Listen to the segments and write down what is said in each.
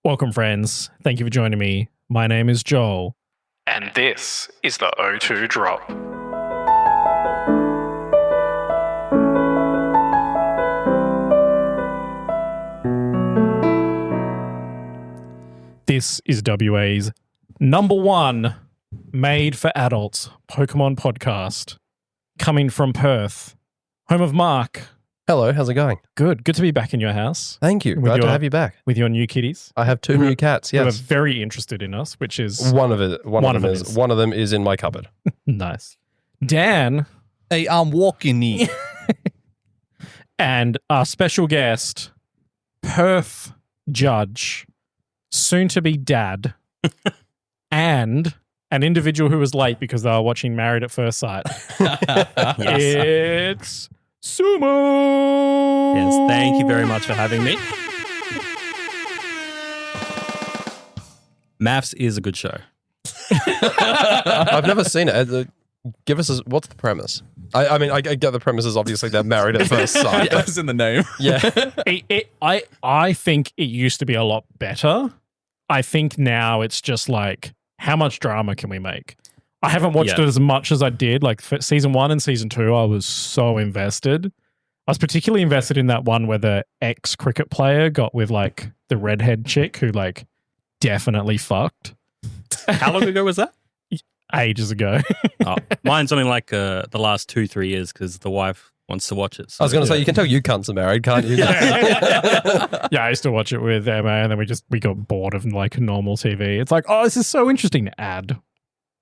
Welcome, friends. Thank you for joining me. My name is Joel. And this is the O2 Drop. This is WA's number one made for adults Pokemon podcast, coming from Perth, home of Mark. Hello, how's it going? Good to be back in your house. Thank you. Glad to have you back. With your new kitties. I have two new cats, Who are yes. very interested in us, which is... One of them is in my cupboard. Nice. Dan. Hey, I'm walking here. And our special guest, Perth judge, soon to be dad, and an individual who was late because they were watching Married at First Sight. It's Sumo. Yes, thank you very much for having me. Maths is a good show. I've never seen it. Give us what's the premise? I mean, I get the premise is obviously they're married at first sight. That was in the name. Yeah. I think it used to be a lot better. I think now it's just like, how much drama can we make? I haven't watched it as much as I did. Like for season 1 and season 2, I was so invested. I was particularly invested in that one where the ex-cricket player got with like the redhead chick who like definitely fucked. How long ago was that? Ages ago. Mine's only like the last 2-3 years because the wife wants to watch it. So. I was going to say, you can tell you cunts are married, can't you? Yeah, I used to watch it with Emma and then we got bored of like normal TV. It's like, oh, this is so interesting. Ad.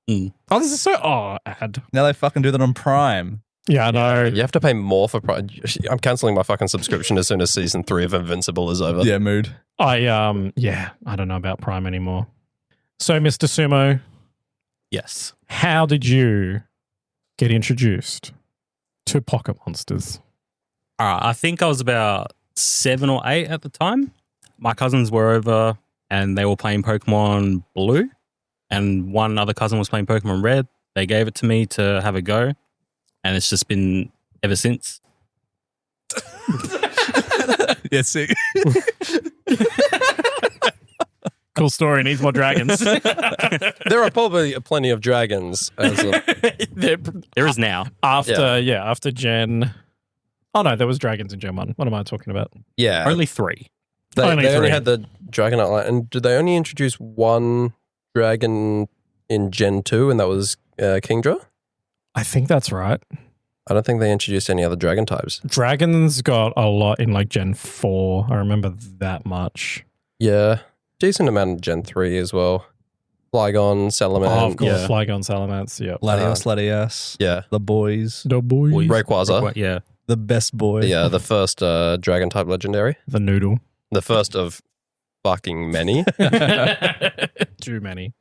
Oh, this is so... ad. Now they fucking do that on Prime. Yeah, I know. You have to pay more for Prime. I'm cancelling my fucking subscription as soon as season 3 of Invincible is over. Yeah, mood. I don't know about Prime anymore. So, Mr. Sumo, Yes. how did you get introduced to Pocket Monsters? I think I was about 7 or 8 at the time. My cousins were over and they were playing Pokemon Blue. And one other cousin was playing Pokemon Red. They gave it to me to have a go. And it's just been ever since. Yeah, sick. Cool story. Needs more dragons. There are probably plenty of dragons. There is now. After Gen... Oh, no, there was dragons in Gen 1. What am I talking about? Yeah. Only 3. They only only 3. had the Dragonite line. And did they only introduce one dragon in Gen 2, and that was Kingdra? I think that's right. I don't think they introduced any other dragon types. Dragons got a lot in like Gen 4. I remember that much. Yeah. Decent amount in Gen 3 as well. Flygon, Salamence. Oh, of course. Yeah. Flygon, Salamence. Yep. Latios. Yeah. The boys. The boys. Rayquaza. Yeah. The best boy. Yeah, the first dragon type legendary. The noodle. The first of fucking many. Too many.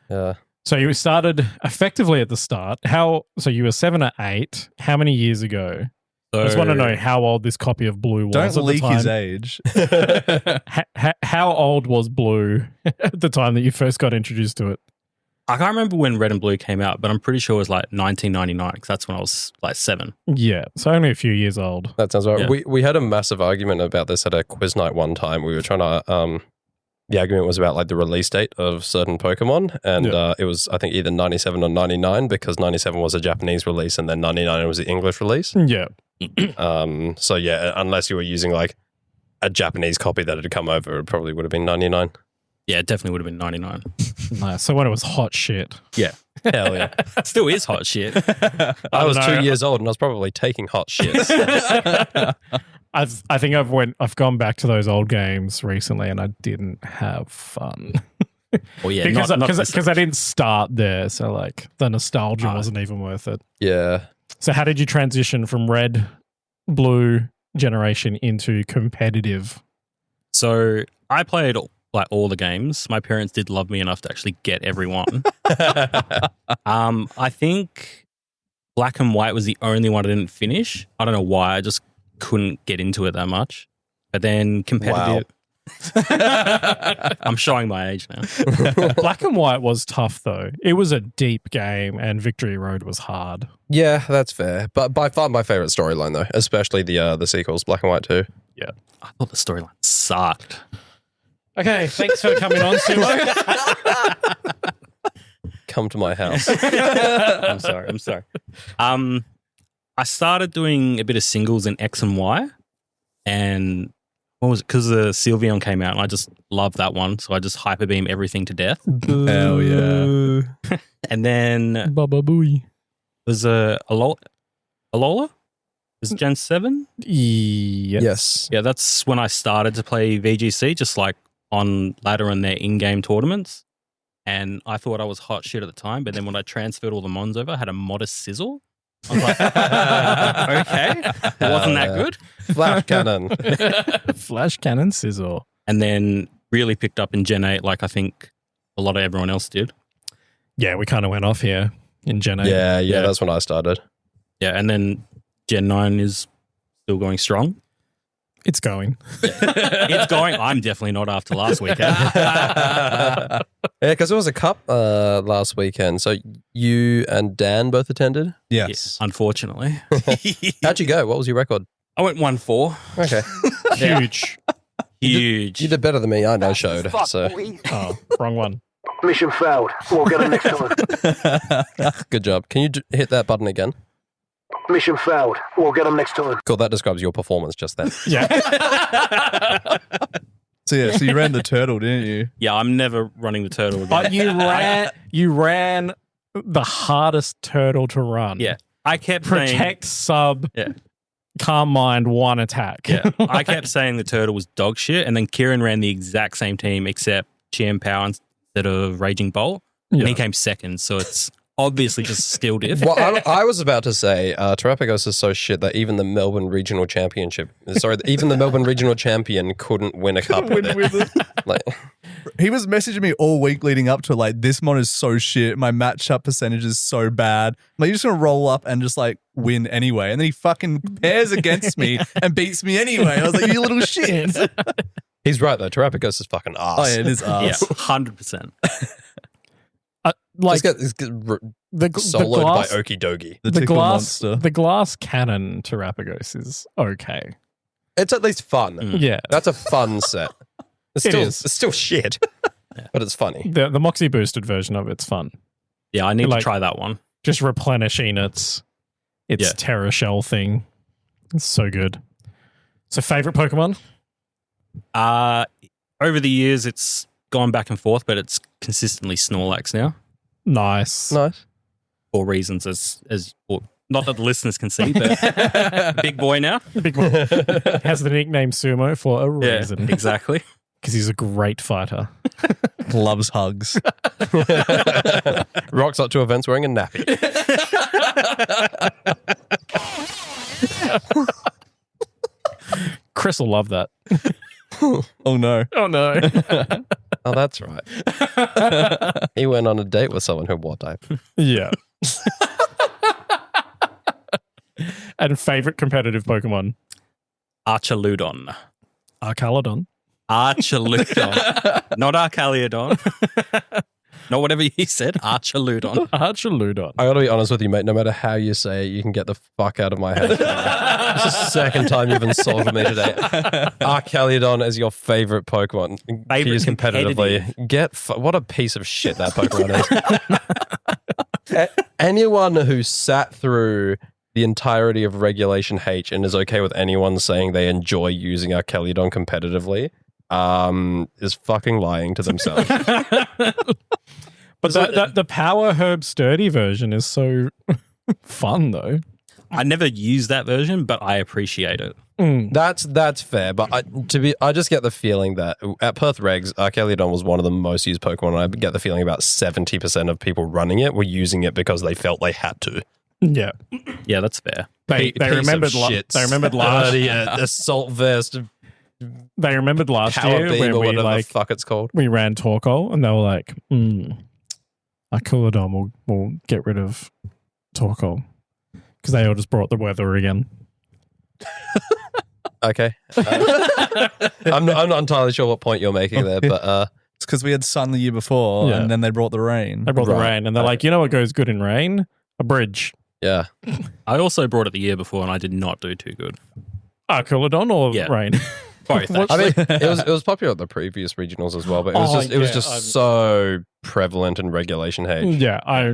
Yeah. So you started effectively at the start. So you were 7 or 8. How many years ago? So, I just want to know how old this copy of Blue was. Don't at leak the time. his age. How old was Blue at the time that you first got introduced to it? I can't remember when Red and Blue came out, but I'm pretty sure it was like 1999 because that's when I was like 7. Yeah, so only a few years old. That sounds right. Yeah. We had a massive argument about this at a quiz night one time. We were trying to... the argument was about like the release date of certain Pokemon, and it was, I think, either 97 or 99 because 97 was a Japanese release and then 99 was the English release. Yeah. So yeah, unless you were using like a Japanese copy that had come over, it probably would have been 99. Yeah, it definitely would have been 99. Nice. So when it was hot shit. Yeah. Hell yeah. Still is hot shit. I was know. 2 years old and I was probably taking hot shits. I think I've gone back to those old games recently and I didn't have fun. Well, yeah, because I didn't start there, so like the nostalgia wasn't even worth it. Yeah. So how did you transition from Red, Blue generation into competitive? So I played like all the games. My parents did love me enough to actually get every one. I think Black and White was the only one I didn't finish. I don't know why. I just couldn't get into it that much. But then competitive. I'm showing my age now. Black and White was tough though. It was a deep game and Victory Road was hard. Yeah, that's fair. But by far my favorite storyline though, especially the sequels, Black and White 2. Yeah. I thought the storyline sucked. Okay, thanks for coming on, Sumo. Come to my house. I'm sorry. I started doing a bit of singles in X and Y, and what was it? Because the Sylveon came out, and I just loved that one, so I just hyper beam everything to death. Hell yeah. And then Baba Booey. was Alola? Was it Gen 7? Yes. Yeah, that's when I started to play VGC, just like on ladder and their in-game tournaments. And I thought I was hot shit at the time, but then when I transferred all the mons over, I had a modest sizzle. I was like, okay, wasn't that good? Flash cannon. Flash cannon sizzle. And then really picked up in Gen 8, like I think a lot of everyone else did. Yeah, we kind of went off here in Gen 8. Yeah, that's when I started. Yeah, and then Gen 9 is still going strong. It's going. It's going. I'm definitely not after last weekend. Yeah, because there was a cup last weekend. So you and Dan both attended? Yes. Unfortunately. How'd you go? What was your record? I went 1-4. Okay. Huge. Huge. You did better than me. I no showed. So Oh, wrong one. Mission failed. We'll get it next time. good job. Can you hit that button again? Mission failed. We'll get them next time. Cool. That describes your performance just then. Yeah. So you ran the turtle, didn't you? Yeah, I'm never running the turtle again. But you ran the hardest turtle to run. Yeah. I kept saying, Protect, sub, Yeah. calm mind, one attack. yeah, I kept saying the turtle was dog shit, and then Kieran ran the exact same team except GM Power instead of Raging Bolt, and he came second, so it's obviously just still diff. Well, I was about to say, Terrapagos is so shit that even the Melbourne Regional Championship, even the Melbourne Regional Champion couldn't win a cup with it. Like, He was messaging me all week leading up to like, this mod is so shit. My matchup percentage is so bad. Like, you're just going to roll up and just like win anyway. And then he fucking pairs against me and beats me anyway. I was like, you little shit. he's right though. Terrapagos is fucking ass. Oh, yeah, it is Yeah, ass. 100%. Like, Like the soloed glass, by Okie Dokie. The the tickle glass, monster. the glass cannon Terrapagos is okay. It's at least fun. Yeah, That's a fun set. It's It still, is. It's still shit, but it's funny. the Moxie boosted version of it's fun. Yeah, I need Like- to try that one. Just replenishing its Yeah. Terra Shell thing. It's so good. So favorite Pokemon? Over the years, it's gone back and forth, but it's consistently Snorlax now Nice. Nice. for reasons well, not that the listeners can see, but big boy now. Big one. Has the nickname Sumo for a reason. exactly. Because he's a great fighter. Loves hugs. Rocks up to events wearing a nappy. Chris will love that. Oh no. Oh no. Oh, that's right. He went on a date with someone who wore diaper. Yeah. And favorite competitive Pokemon? Archaludon. Arcaladon. Archaludon. Not Arcaliodon. Not whatever you said. Archaludon. Archaludon. I gotta be honest with you, mate. No matter how you say it, you can get the fuck out of my head. It's the second time you've insulted me today. Arcaliodon is your favorite Pokemon. Favorite Use competitively. What a piece of shit that Pokemon is. Anyone who sat through the entirety of Regulation H and is okay with anyone saying they enjoy using Arcaliodon competitively is fucking lying to themselves. But the Power Herb Sturdy version is so fun, though. I never used that version, but I appreciate it. That's fair, but I just get the feeling that at Perth Regs, Arcaliodon was one of the most used Pokemon, and I get the feeling about 70% of people running it were using it because they felt they had to. Yeah. Yeah, that's fair. They remembered they remembered last assault vest, they remembered last power year beam, when or we whatever like the fuck it's called. we ran Torkoal and they were like, Archaludon will get rid of Torkoal. Because they all just brought the weather again. Okay, I'm not entirely sure what point you're making there, but It's because we had sun the year before Yeah. and then they brought the rain. They brought the Right. rain and they're like, you know what goes good in rain? A bridge. yeah. I also brought it the year before and I did not do too good. Archaludon or Yeah. rain? Both. What- I mean, it was popular at the previous regionals as well, but it was just so prevalent in regulation H. Yeah,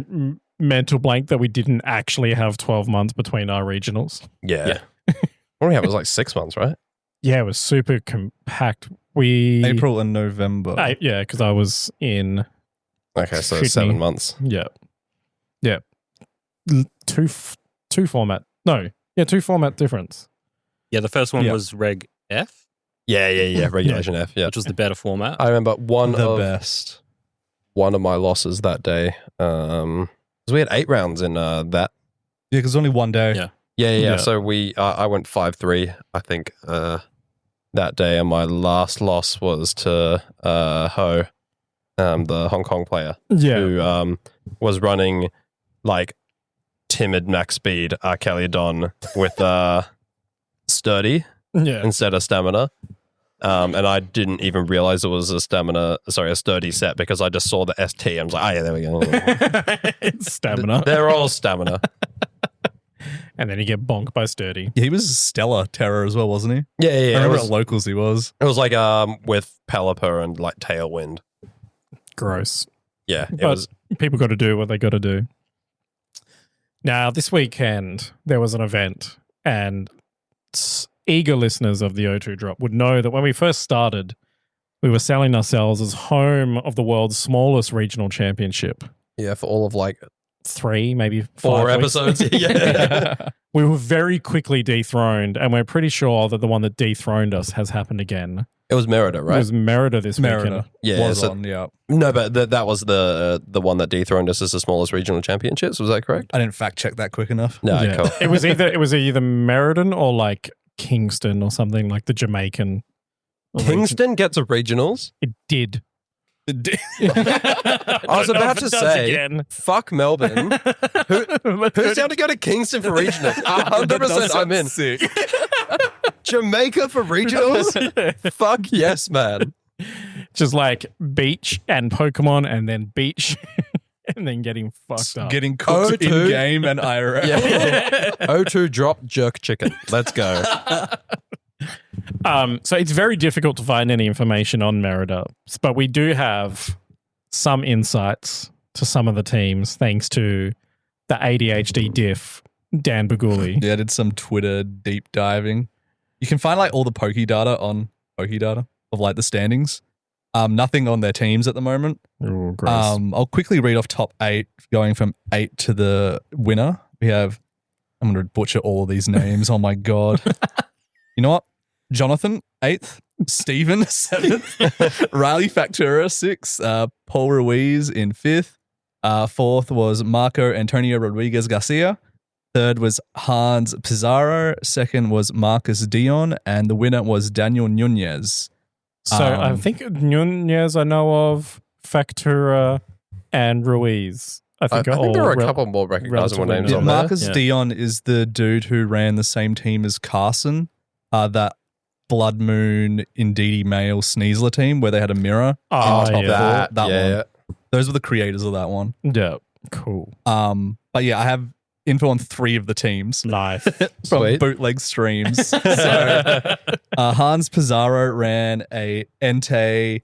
mental blank that we didn't actually have 12 months between our regionals. Yeah. What do we have? It was like 6 months, right? Yeah, it was super compact. We April and November. yeah, because I was in Okay, so Sydney. 7 months. yeah. Two format. No, yeah, 2 format difference. Yeah, the first one Yeah. was Reg F, Yeah. Regulation F. Yeah. which was the better format. I remember the best. one of my losses that day. 'Cause we had 8 rounds in that. Yeah, because only one day. Yeah. Yeah. Yeah. So I went 5-3, I think, that day, and my last loss was to Ho, the Hong Kong player, Yeah. who was running like timid max speed Arcaliodon with sturdy Yeah. instead of stamina. And I didn't even realize it was a sturdy set because I just saw the ST. I was like, oh yeah, there we go. It's stamina. They're all stamina. And then you get bonked by sturdy. Yeah, he was Stellar Terror as well, wasn't he? Yeah. I It remember was, at locals he was. it was like with Pelipper and like Tailwind. Gross. Yeah, it But was. people got to do what they got to do. Now, this weekend, there was an event, and eager listeners of the O2 Drop would know that when we first started, we were selling ourselves as home of the world's smallest regional championship. Yeah, for all of like 3, maybe 4 5 weeks. episodes. Yeah. We were very quickly dethroned, and we're pretty sure that the one that dethroned us has happened again. It was Merida, It right? was Merida this weekend. Merida Yeah, was so- on, yeah. No, but that was the one that dethroned us as the smallest regional championships. Was that correct? I didn't fact check that quick enough. No, Yeah. cool. It was either Meriden or like Kingston or something like the Jamaican. Kingston gets a regionals. It did. I was about to say, fuck Melbourne. Who's down to go to Kingston for regionals? 100% I'm in. Sick. Jamaica for regionals? Fuck yes, man. Just like beach and Pokemon and then beach and then getting fucked up. Getting cooked O2. in game and IRL. Yeah. O2 drop jerk chicken. Let's go. So it's very difficult to find any information on Merida, but we do have some insights to some of the teams thanks to the ADHD diff, Dan Baguli. Yeah, I did some Twitter deep diving. You can find like all the Pokedata on Pokedata of like the standings. Nothing on their teams at the moment. Oh, gross. I'll quickly read off top 8, going from 8 to the winner. We have, I'm going to butcher all of these names. Oh my God. You know what? Jonathan, 8th. Stephen, 7th. Riley Factura, 6th. Paul Ruiz in 5th. 4th was Marco Antonio Rodriguez Garcia. 3rd was Hans Pizarro. 2nd was Marcus Dion. And the winner was Daniel Nunez. So I think Nunez I know of, Factura, and Ruiz. I think there are a couple more recognizable relatively names new. on there. Marcus Yeah. Dion is the dude who ran the same team as Carson, that Blood Moon Indeedy Male Sneasler team where they had a mirror. Oh, top yeah. four. That yeah. one. Those were the creators of that one. Yeah, cool. But yeah, I have info on 3 of the teams Nice. from Sweet. bootleg streams. So Hans Pizarro ran a Entei,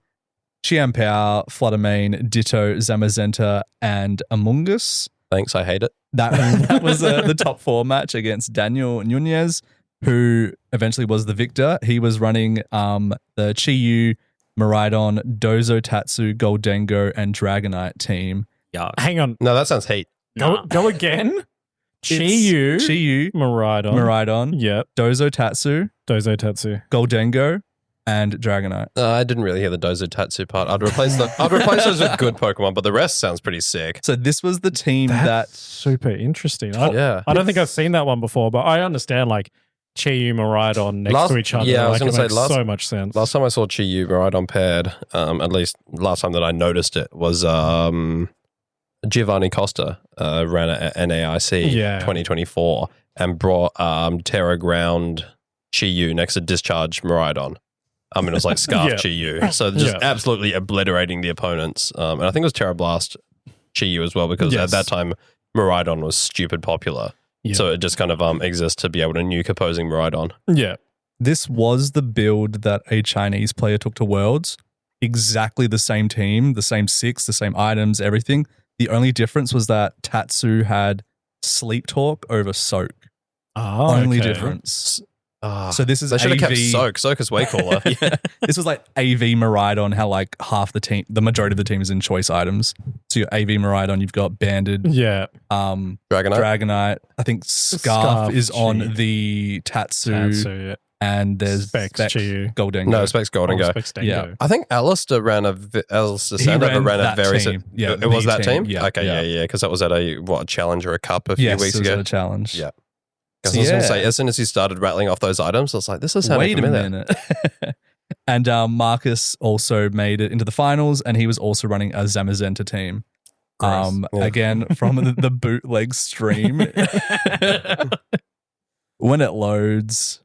Chiampao, Fluttermane, Ditto, Zamazenta, and Among Us. Thanks, I hate it. That was the top 4 match against Daniel Nunez, who eventually was the victor. He was running the Chiyu, Miraidon, Dozo Tatsu, Goldengo, and Dragonite team. Yeah. Hang on. No, that sounds hate. Go again? Chiyu, Chiyu, Miraidon. Miraidon, Yep. Dozo Tatsu, Dozo Tatsu. Goldengo, and Dragonite. I didn't really hear the Dozo Tatsu part. I'd replace those with good Pokemon, but the rest sounds pretty sick. So this was the team That's super interesting. I don't think I've seen that one before, but I understand like Chiyu, Miraidon next to each other. yeah, I was like, gonna it say, makes so much sense. Last time I saw Chiyu Miraidon paired, at least last time that I noticed it was Giovanni Costa ran at NAIC 2024 and brought Terra Ground Chiyu next to Discharge Miraidon. I mean, it was like Scarf Yeah. Chiyu. So just Yeah. absolutely obliterating the opponents. And I think it was Terra Blast Chiyu as well, because Yes. at that time, Miraidon was stupid popular. Yeah. So it just kind of exists to be able to nuke opposing Miraidon. Yeah. this was the build that a Chinese player took to Worlds. Exactly the same team, the same 6, the same items, everything. The only difference was that Tatsu had Sleep Talk over Soak. Oh, Only okay. difference. So this is They should have kept AV. Soak. Soak is way cooler. This was like AV Maridon, how like half the team, the majority of the team is in choice items. So you got AV Maridon, you've got Banded, Yeah. Dragonite. I think Scarf is on Chi. the Tatsu, Yeah. and there's Specs, Specs Chi. Golden. No, Specs Golden Go. Specs Dango. Yeah. I think Alistair Alistair Sandover ran a that very team. Yeah, it was the that team? Yeah, Okay, yeah, because that was at a challenge or a cup a few Yes, weeks it was ago. a challenge. Yeah. So Because I was going to yeah. say, as soon as he started rattling off those items, I was like, this is sounding Wait a familiar. minute. And Marcus also made it into the finals, and he was also running a Zamazenta team. Yeah. Again, from the bootleg stream. When it loads,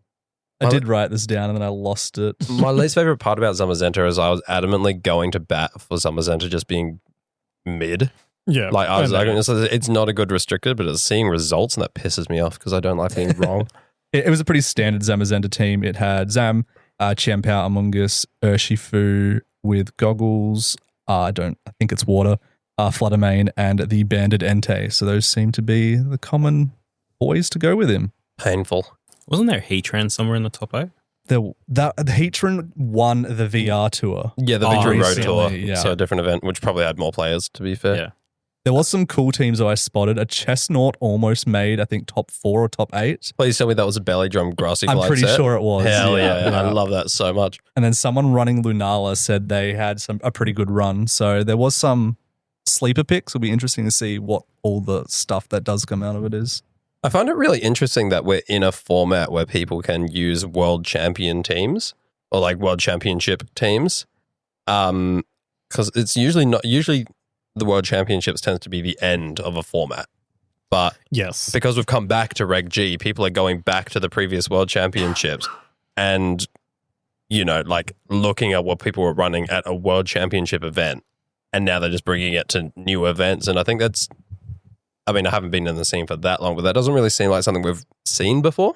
I Well, did write this down and then I lost it. My least favorite part about Zamazenta is I was adamantly going to bat for Zamazenta just being mid. Yeah. Like I was know. like, it's not a good restricted, but it's seeing results and that pisses me off because I don't like being wrong. It was a pretty standard Zamazenta team. It had Zam, Chiampao, Among Us, Urshifu with goggles. I think it's water, Fluttermane, and the banded Entei. So those seem to be the common boys to go with him. Painful. Wasn't there Heatran somewhere in the top 8? The Heatran won the VR tour. Yeah, the Oh, Victory Road recently, Tour. yeah. So a different event, which probably had more players, to be fair. Yeah. There was some cool teams that I spotted. A Chestnut almost made, I think, top 4 or top 8. Please tell me that was a belly drum grassy I'm glide pretty set. sure it was. Hell yeah. Yeah. I love that so much. And then someone running Lunala said they had a pretty good run. So there was some sleeper picks. It'll be interesting to see what all the stuff that does come out of it is. I find it really interesting that we're in a format where people can use world champion teams or like world championship teams. Because it's usually the world championships tends to be the end of a format. But Yes. because we've come back to Reg G, people are going back to the previous world championships and, like looking at what people were running at a world championship event. And now they're just bringing it to new events. And I think I haven't been in the scene for that long, but that doesn't really seem like something we've seen before.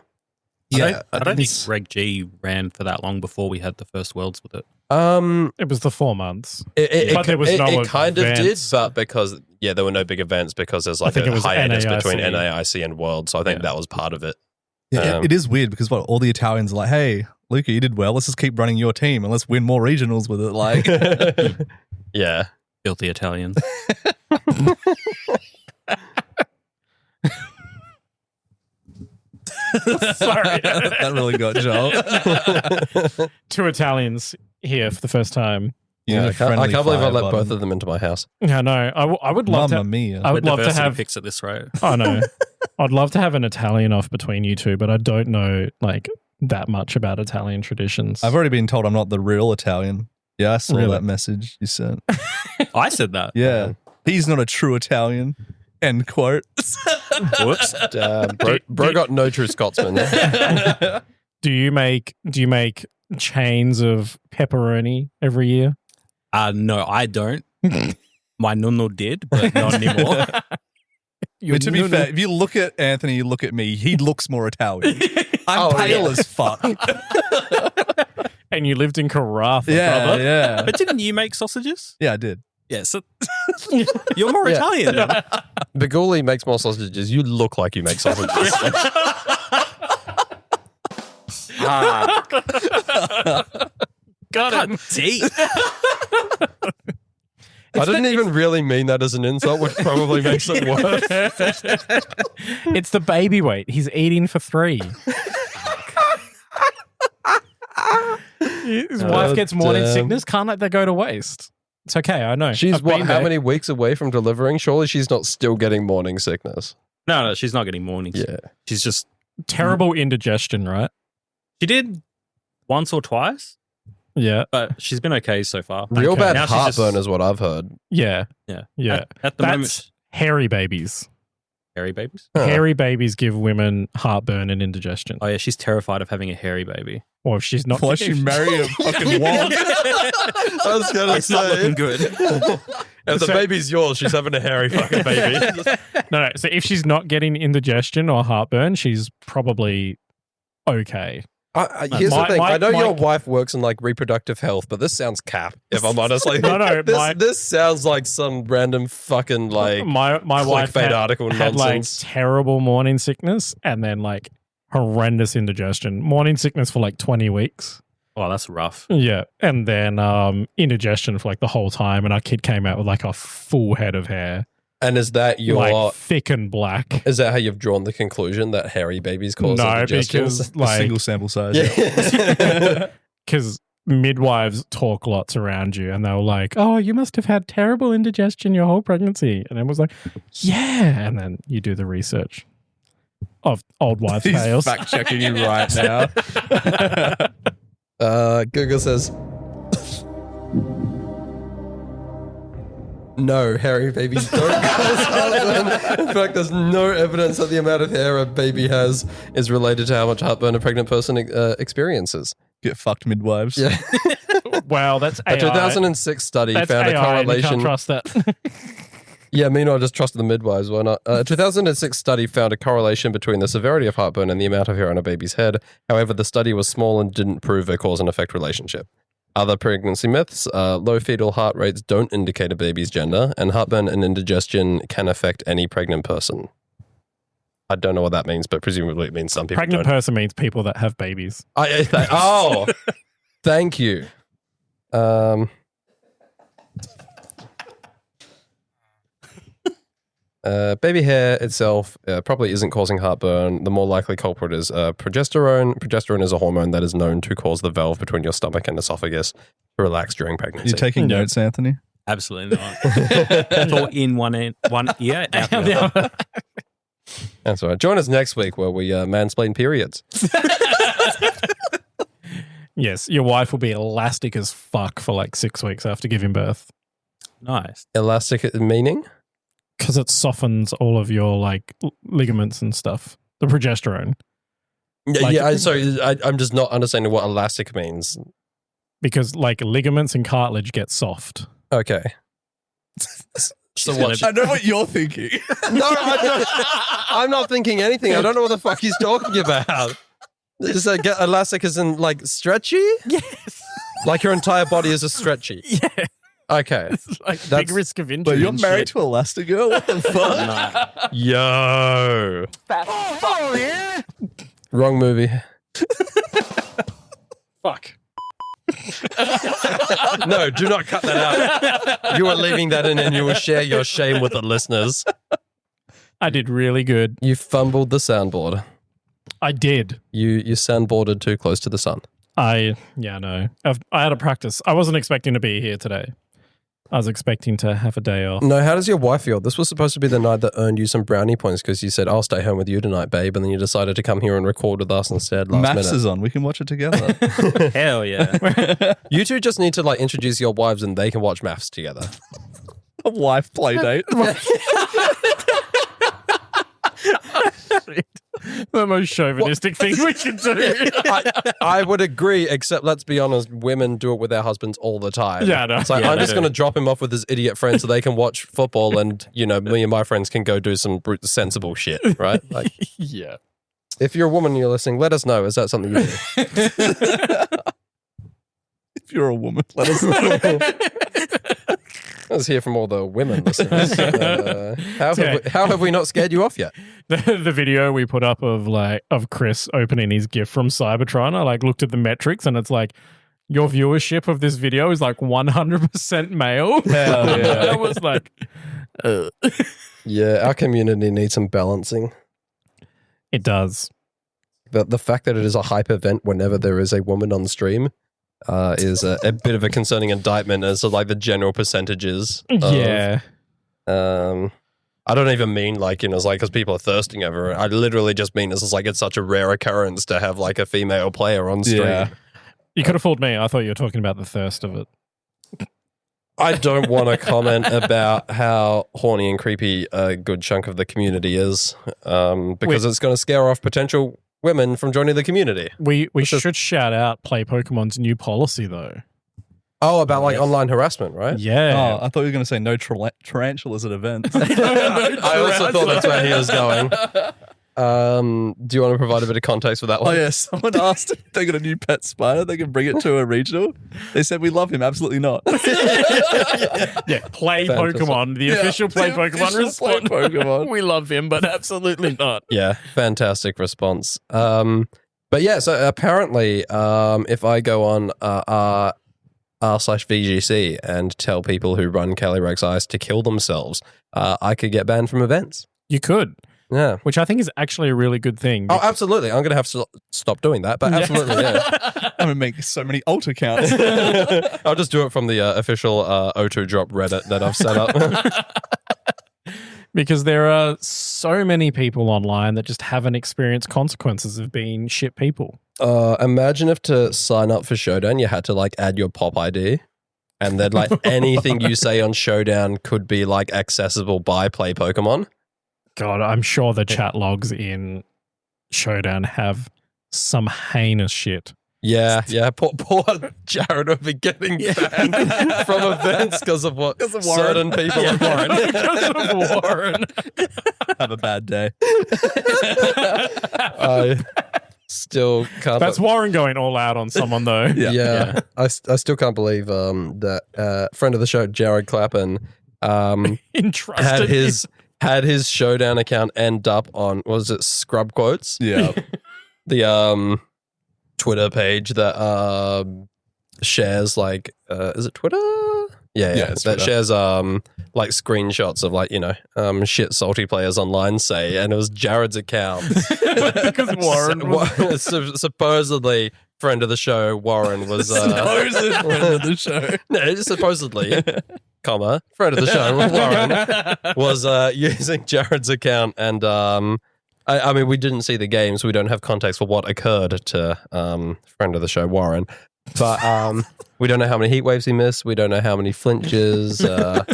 I don't think Reg G ran for that long before we had the first Worlds with it. It was the 4 months. But there was no it kind of did, events. but because there were no big events because there's like think a it was hiatus NAIC. between NAIC and World, so I think that was part of it. Yeah, it is weird because all the Italians are like, hey, Luca, you did well. Let's just keep running your team and let's win more regionals with it. Like, Yeah, Filthy Italians. Sorry. that really got Joel. 2 Italians here for the first time. Yeah, I can't believe I let both of them into my house. Yeah, no. I would love Mamma to. mia. I would We're love to diversity have. picks at this rate. Oh no, I'd love to have an Italian off between you two, but I don't know like that much about Italian traditions. I've already been told I'm not the real Italian. Yeah, I saw Really? that message you sent. I said that. Yeah. He's not a true Italian. End quote. Whoops. Bro got no true Scotsman. Do you make chains of pepperoni every year? No, I don't. My nonno did, but not anymore. But to be fair, if you look at Anthony, you look at me, he looks more Italian. I'm pale as fuck. And you lived in Carafa, Yeah, brother. yeah. But didn't you make sausages? Yeah, I did. Yeah, so you're more Yeah. Italian then. Baguli makes more sausages. You look like you make sausages. Got it. Deep. I didn't even really mean that as an insult, which probably makes it worse. It's the baby weight. He's eating for 3. His wife gets morning damn. sickness. Can't let that go to waste. It's okay. I know. She's I've been how there. many weeks away from delivering? Surely she's not still getting morning sickness. No, she's not getting mornings. Yeah. She's just, Terrible indigestion, right? she did once or twice, Yeah. but she's been okay so far. Real Okay. bad Now she's heartburn just- is what I've heard. Yeah. Yeah. Yeah. At the That's moment, hairy babies. hairy babies. Huh. Hairy babies give women heartburn and indigestion. Oh yeah, she's terrified of having a hairy baby. Or if she's not. Why she marry a fucking wog? I was going to It's not looking good. If the baby's yours, she's having a hairy fucking baby. No. So if she's not getting indigestion or heartburn, she's probably okay. Here's the thing. I know your my- wife works in like reproductive health, but this sounds cap. If I'm honest, like No, this sounds like some random fucking like my wife clickbait article had like nonsense. terrible morning sickness and then like horrendous indigestion. Morning sickness for like 20 weeks. Oh, that's rough. Yeah. And then indigestion for like the whole time. And our kid came out with like a full head of hair. And is that your like thick and black? Is that how you've drawn the conclusion that hairy babies cause No, indigestion? because A like single sample size. Yeah. because midwives talk lots around you and they were like, oh, you must have had terrible indigestion your whole pregnancy. And I was like, yeah. And then you do the research of old wives' He's tales. fact checking you right now. Google says, no, hairy babies don't cause heartburn. In fact, there's no evidence that the amount of hair a baby has is related to how much heartburn a pregnant person experiences. Get fucked midwives. Yeah. Wow, that's AI. A 2006 study That's found AI, a and you correlation. can't trust that. Yeah, meanwhile, just trusted the midwives. Why not? A 2006 study found a correlation between the severity of heartburn and the amount of hair on a baby's head. However, the study was small and didn't prove a cause and effect relationship. Other pregnancy myths, low fetal heart rates don't indicate a baby's gender, and heartburn and indigestion can affect any pregnant person. I don't know what that means, but presumably it means some people Pregnant don't. person means people that have babies. Oh, thank you. Baby hair itself probably isn't causing heartburn. The more likely culprit is progesterone. Progesterone is a hormone that is known to cause the valve between your stomach and esophagus to relax during pregnancy. You taking Yeah. notes, Anthony? Absolutely not. It's all in one ear, out the other. That's all right. Join us next week where we mansplain periods. Yes, your wife will be elastic as fuck for like 6 weeks after giving birth Nice. Elastic meaning? because it softens all of your like ligaments and stuff. The progesterone, Yeah, I'm just not understanding what elastic means. because like ligaments and cartilage get soft. Okay. So what? I know what you're thinking. No, I'm not thinking anything. I don't know what the fuck he's talking about. Is that get elastic as in like stretchy? Yes. Like your entire body is a stretchy. Yeah. Okay. It's like That's- big risk of injury. But you're and married shit. to Elastigirl? What the fuck? Yo. Wrong movie. Fuck. No, do not cut that out. You are leaving that in and you will share your shame with the listeners. I did really good. You fumbled the soundboard. I did. You soundboarded too close to the sun. I know. I had a practice. I wasn't expecting to be here today. I was expecting to have a day off. No, how does your wife feel? This was supposed to be the night that earned you some brownie points because you said, I'll stay home with you tonight, babe. And then you decided to come here and record with us instead last Maths minute. is on. We can watch it together. Hell yeah. You two just need to like introduce your wives and they can watch maths together. A wife play date. The most chauvinistic thing we can do. I would agree, except let's be honest, women do it with their husbands all the time. Yeah, I know. It's like, Yeah, I'm they just do. going to drop him off with his idiot friend so they can watch football and, you know, me and my friends can go do some sensible shit, right? Like, Yeah. if you're a woman and you're listening, let us know. Is that something you do? If you're a woman, let us know. Let's hear from all the women listeners. How have we not scared you off yet? The video we put up of Chris opening his gift from Cybertron, I like looked at the metrics and it's like your viewership of this video is like 100% male. Hell yeah. I was like, Yeah, our community needs some balancing. it does. The fact that it is a hype event whenever there is a woman on stream is a bit of a concerning indictment as to like the general percentages. Yeah. I don't even mean like, you know, it's like because people are thirsting over it. I literally just mean it's like it's such a rare occurrence to have like a female player on stream. Yeah. You could have fooled me. I thought you were talking about the thirst of it. I don't want to comment about how horny and creepy a good chunk of the community is because it's going to scare off potential women from joining the community. We It's just- should shout out Play Pokemon's new policy though. Oh, about like online harassment, right? Yeah. Oh, I thought you were going to say no tarantulas at events. I also thought that's where he was going. Do you want to provide a bit of context for that Oh one? yeah, someone asked if they got a new pet spider, they can bring it to a regional. They said we love him, absolutely not. Yeah, play Fantastic. Pokemon, the official play the Pokemon official play response. Pokemon. We love him, but absolutely not. Yeah, fantastic response. But yeah, so apparently, if I go on r/VGC and tell people who run Calyrex Ice to kill themselves, I could get banned from events. You could, Yeah. which I think is actually a really good thing. Oh, absolutely. I'm going to have to stop doing that, but absolutely, yeah. I'm gonna make so many alt accounts. I'll just do it from the official O2 Drop Reddit that I've set up. Because there are so many people online that just haven't experienced consequences of being shit people. Imagine if to sign up for Showdown, you had to like add your pop ID, and then like anything you say on Showdown could be like accessible by Play Pokemon. God, I'm sure the chat logs in Showdown have some heinous shit. Yeah. Poor Jared would be getting banned from events because of what certain people are Warren. Because of Warren. Have a bad day. I still can't. That's Warren going all out on someone, though. Yeah. I still can't believe that friend of the show, Jared Clappin, Entrusted had his Showdown account end up on, was it Scrub Quotes? Yeah. The Twitter page that shares like is it Twitter? Yeah, it's that Twitter. shares like screenshots of like, you know, shit salty players online say, and it was Jared's account. because Warren was Supposedly friend of the show Warren was Supposed friend of the show. no, supposedly comma friend of the show Warren was using Jared's account, and I mean, we didn't see the game, so we don't have context for what occurred to friend of the show Warren. But we don't know how many heat waves he missed. We don't know how many flinches, how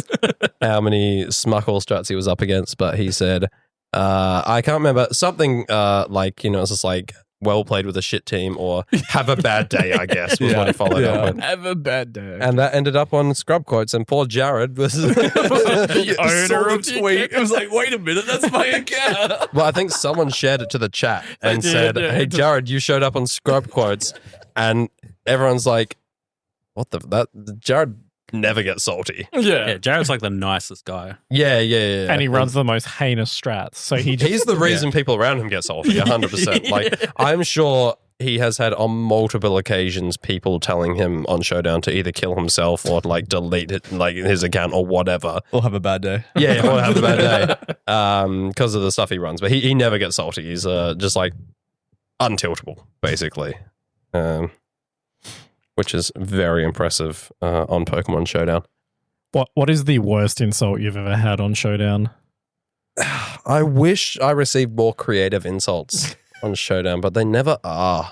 many Smuckle strats he was up against. But he said, I can't remember, something like, you know, it's just like, well played with a shit team, or have a bad day, I guess, was what he followed up with. have a bad day. And that ended up on Scrub Quotes, and poor Jared was The owner of the tweet. It was like, wait a minute, that's my account. Well, I think someone shared it to the chat and did, said, yeah. "Hey, Jared, you showed up on Scrub Quotes," and everyone's like, "What that Jared never gets salty." Yeah, Jared's like the nicest guy. Yeah. And he runs the most heinous strats. So he just, He's the reason people around him get salty, 100%. Like, I'm sure he has had on multiple occasions people telling him on Showdown to either kill himself or like delete it, like his account or whatever. Or have a bad day. Yeah, or have a bad day because of the stuff he runs. But he never gets salty. He's just like untiltable, basically. Which is very impressive on Pokemon Showdown. what is the worst insult you've ever had on Showdown? I wish I received more creative insults on Showdown, but they never are.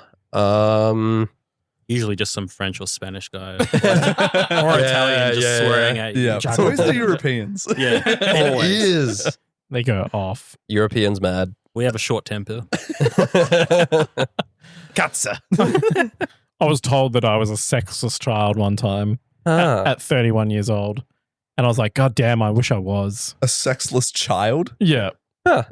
Usually just some French or Spanish guy. Or Italian just swearing at you. Yeah. It's always the Europeans. Yeah, It always. is. They go off. Europeans mad. We have a short temper. Katza. I was told that I was a sexless child one time at 31 years old. And I was like, God damn, I wish I was. A sexless child? Yeah.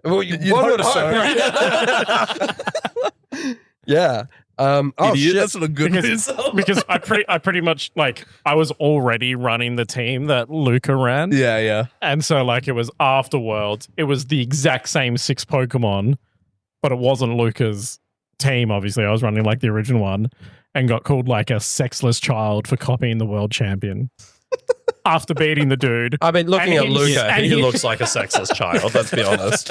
Well, You'd one would hope so. hope. Yeah. Oh, Idiot, shit. that's not a good Because, insult. because I pretty much, like, I was already running the team that Luca ran. Yeah. And so, like, it was after Worlds. It was the exact same 6 Pokemon, but it wasn't Luca's team, obviously. I was running, like, the original one and got called, like, a sexless child for copying the world champion after beating the dude. I mean, looking And at he's- Luca, and he he- looks like a sexless child, let's be honest.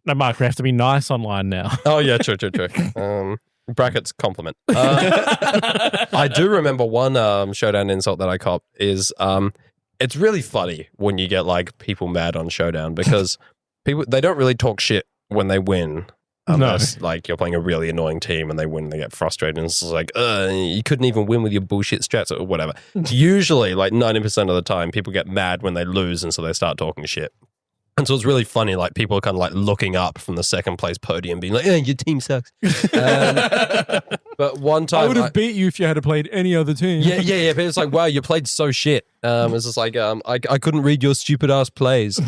No, Mark, we have to be nice online now. Oh, yeah, true. Brackets compliment. I do remember one Showdown insult that I cop is it's really funny when you get like people mad on Showdown because people, they don't really talk shit when they win. Unless like you're playing a really annoying team and they win, they get frustrated and it's like, you couldn't even win with your bullshit strats or whatever. Usually, like 90% of the time, people get mad when they lose and so they start talking shit. And so it's really funny, like people are kind of like looking up from the second place podium being like, your team sucks. But one time beat you if you had played any other team. yeah, but it's like, wow, you played so shit. It's just like, I couldn't read your stupid ass plays.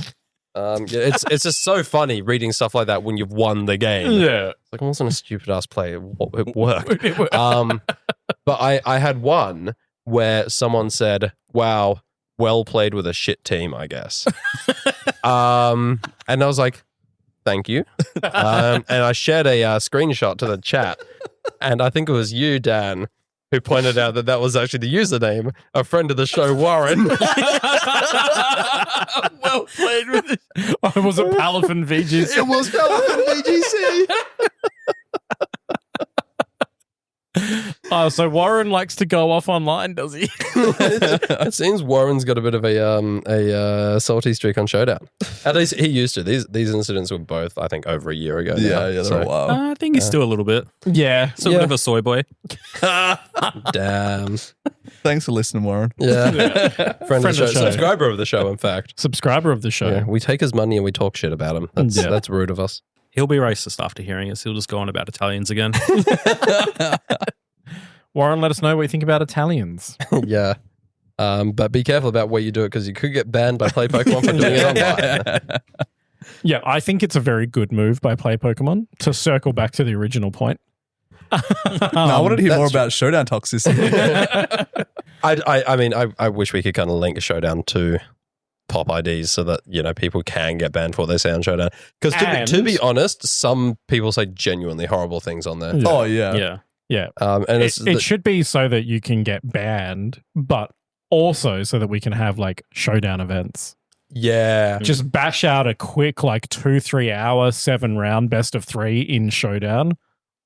It's just so funny reading stuff like that when you've won the game. Yeah. It's like, it wasn't a stupid ass play. It worked. But I had one where someone said, "Wow, well played with a shit team, I guess." And I was like, "Thank you." And I shared a screenshot to the chat, and I think it was you, Dan, who pointed out that was actually the username, a friend of the show, Warren. Well played with it. Oh, was it Palafin VGC? It was Palafin VGC. Oh, so Warren likes to go off online, does he? It seems Warren's got a bit of a salty streak on Showdown. At least he used to. These incidents were both, I think, over a year ago. Yeah, they're a while. I think he's still a little bit. Yeah. Still a bit of a soy boy. Damn. Thanks for listening, Warren. Yeah. Friend of the show. show. Subscriber of the show, in fact. Subscriber of the show. Yeah, we take his money and we talk shit about him. That's rude of us. He'll be racist after hearing us. He'll just go on about Italians again. Warren, let us know what you think about Italians. Yeah. But be careful about where you do it because you could get banned by Play Pokemon for doing it online. Yeah, I think it's a very good move by Play Pokemon to circle back to the original point. No, I wanted to hear more about Showdown toxicity. I mean, I wish we could kind of link Showdown to pop IDs so that, people can get banned for what they say on Showdown. Because to be honest, some people say genuinely horrible things on there. Yeah. Oh, yeah. Yeah. Yeah. And it should be so that you can get banned, but also so that we can have like Showdown events. yeah. Just bash out a quick 2-3 hour 7-round best of 3 in Showdown.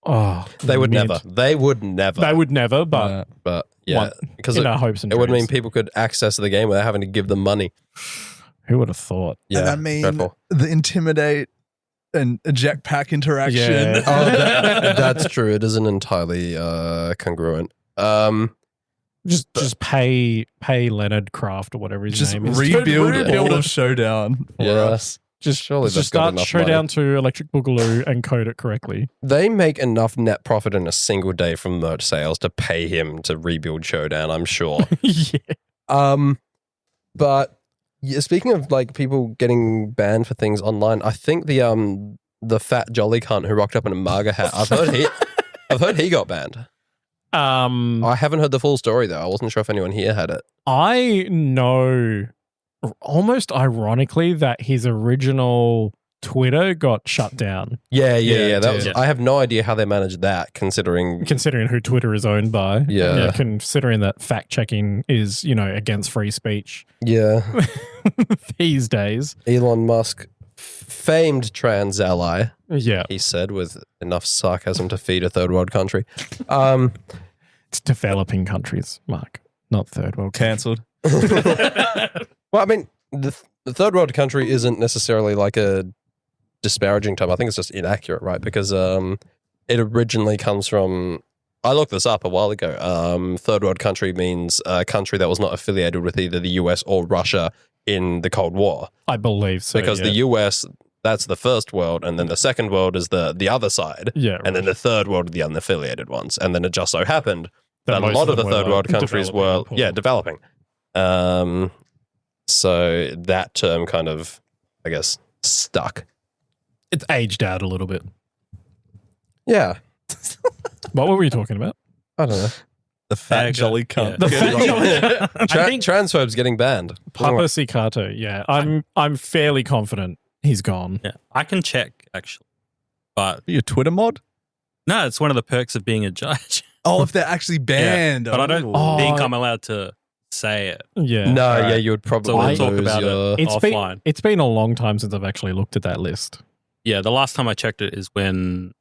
Oh, They would mint. never. They would never. They would never, but But yeah, because in our hopes and it would mean dreams. people could access the game without having to give them money. Who would have thought? Yeah, And I mean, dreadful. the intimidate and eject pack interaction. Yeah. Oh, that's true. It isn't entirely congruent. Just pay Leonard Kraft or whatever his Just name is. rebuild all of Showdown for Yeah. us. Just Surely they've just got start enough Showdown money. to Electric Boogaloo and code it correctly. They make enough net profit in a single day from merch sales to pay him to rebuild Showdown, I'm sure. Yeah. But yeah, speaking of people getting banned for things online, I think the fat jolly cunt who rocked up in a MAGA hat, I've heard he got banned. I haven't heard the full story though. I wasn't sure if anyone here had it. I know almost ironically that his original Twitter got shut down, Yeah. it That was. did. I have no idea how they managed that, considering. considering who Twitter is owned by. Yeah. Considering that fact checking is, against free speech Yeah, these days. Elon Musk, famed trans ally, Yeah. he said with enough sarcasm to feed a third world country. It's developing countries, Mark, not third world. Cancelled. Well, I mean, the third world country isn't necessarily a disparaging term. I think it's just inaccurate, right? Because it originally comes from. I looked this up a while ago. Third world country means a country that was not affiliated with either the US or Russia in the Cold War. I believe so. Because the US, that's the first world, and then the second world is the other side, Yeah. and then the third world are the unaffiliated ones. And then it just so happened that a most lot of the them were, third world countries developing were, and poor. developing. So that term kind of, I guess, stuck. It's aged out a little bit. Yeah. What were we talking about? I don't know. The fat Yeah, jolly yeah. cunt. The fat jolly- Transphobes getting banned. Papa Sicato. Yeah, I'm fairly confident he's gone. Yeah. I can check, actually. But Your Twitter mod? no, it's one of the perks of being a judge. Oh, if they're actually banned. But I don't Oh. think I'm allowed to say it. Yeah. No, Right. yeah, you would probably So we'll talk lose about your... it. It's offline. been a long time since I've actually looked at that list. Yeah, the last time I checked it is when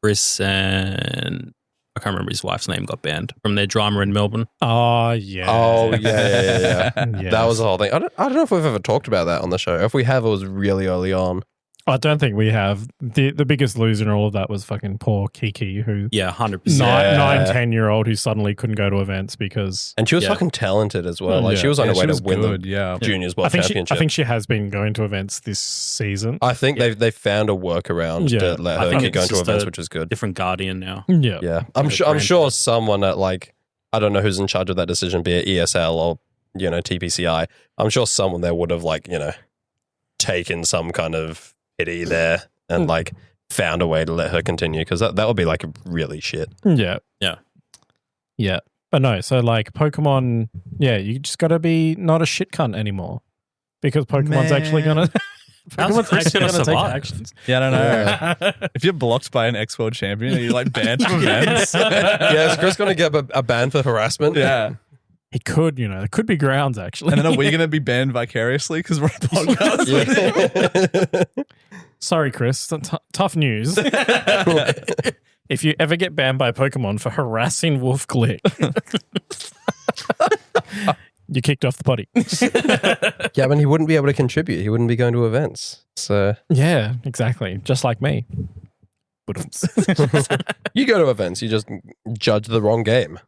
Chris and I can't remember his wife's name got banned from their drama in Melbourne. Oh yeah. Oh, yeah. Yeah. That was the whole thing. I don't know if we've ever talked about that on the show. If we have, it was really early on. I don't think we have. The biggest loser in all of that was fucking poor Kiki, who Yeah, 100%. Yeah. 9-10-year-old who suddenly couldn't go to events because And she was Yeah. fucking talented as well. Yeah. She was on her way to win good, the yeah. Juniors World I think Championship. she has been going to events this season. I think they found a workaround Yeah. to let I her think keep it's going to just events, a which is good. Different Guardian now. Yeah. Yeah, I'm sure someone at I don't know who's in charge of that decision, be it ESL or TPCI. I'm sure someone there would have taken some kind of pity there and like found a way to let her continue, because that would be like really shit. Yeah. Yeah. Yeah. But no, so like Pokemon, yeah, you just got to be not a shit cunt anymore, because Pokemon's actually going to... Pokemon's actually going to take survive? actions. Yeah, I don't know. If you're blocked by an X-World champion, are you like banned from events? Yeah, is Chris going to get a ban for harassment? Yeah. He could, there could be grounds actually. And then are we going to be banned vicariously because we're a podcast? Yeah. Sorry, Chris. Tough news. If you ever get banned by Pokemon for harassing Wolf Glick, you're kicked off the potty. Yeah, but he wouldn't be able to contribute. He wouldn't be going to events. So Yeah, exactly. Just like me. you go to events, you just judge the wrong game.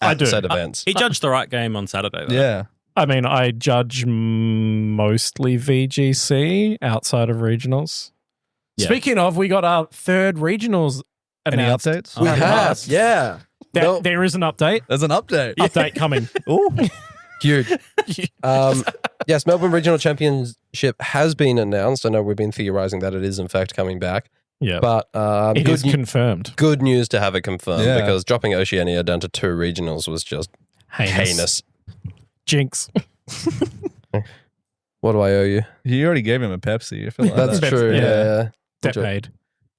I At do. said events. He judged the right game on Saturday, though. Yeah. I mean, I judge mostly VGC outside of regionals. Yeah. Speaking of, we got our third regionals Any announced. updates? We Oh, have, yeah. There is an update. There's an update. Update coming. Ooh. Huge. Yes, Melbourne Regional Championship has been announced. I know we've been theorizing that it is in fact coming back. Yeah. But It is confirmed. good news to have it confirmed, Yeah. because dropping Oceania down to 2 regionals was just heinous. Jinx. What do I owe you? You already gave him a Pepsi. I feel like That's that. true. Yeah. Yeah. Debt Enjoy. paid.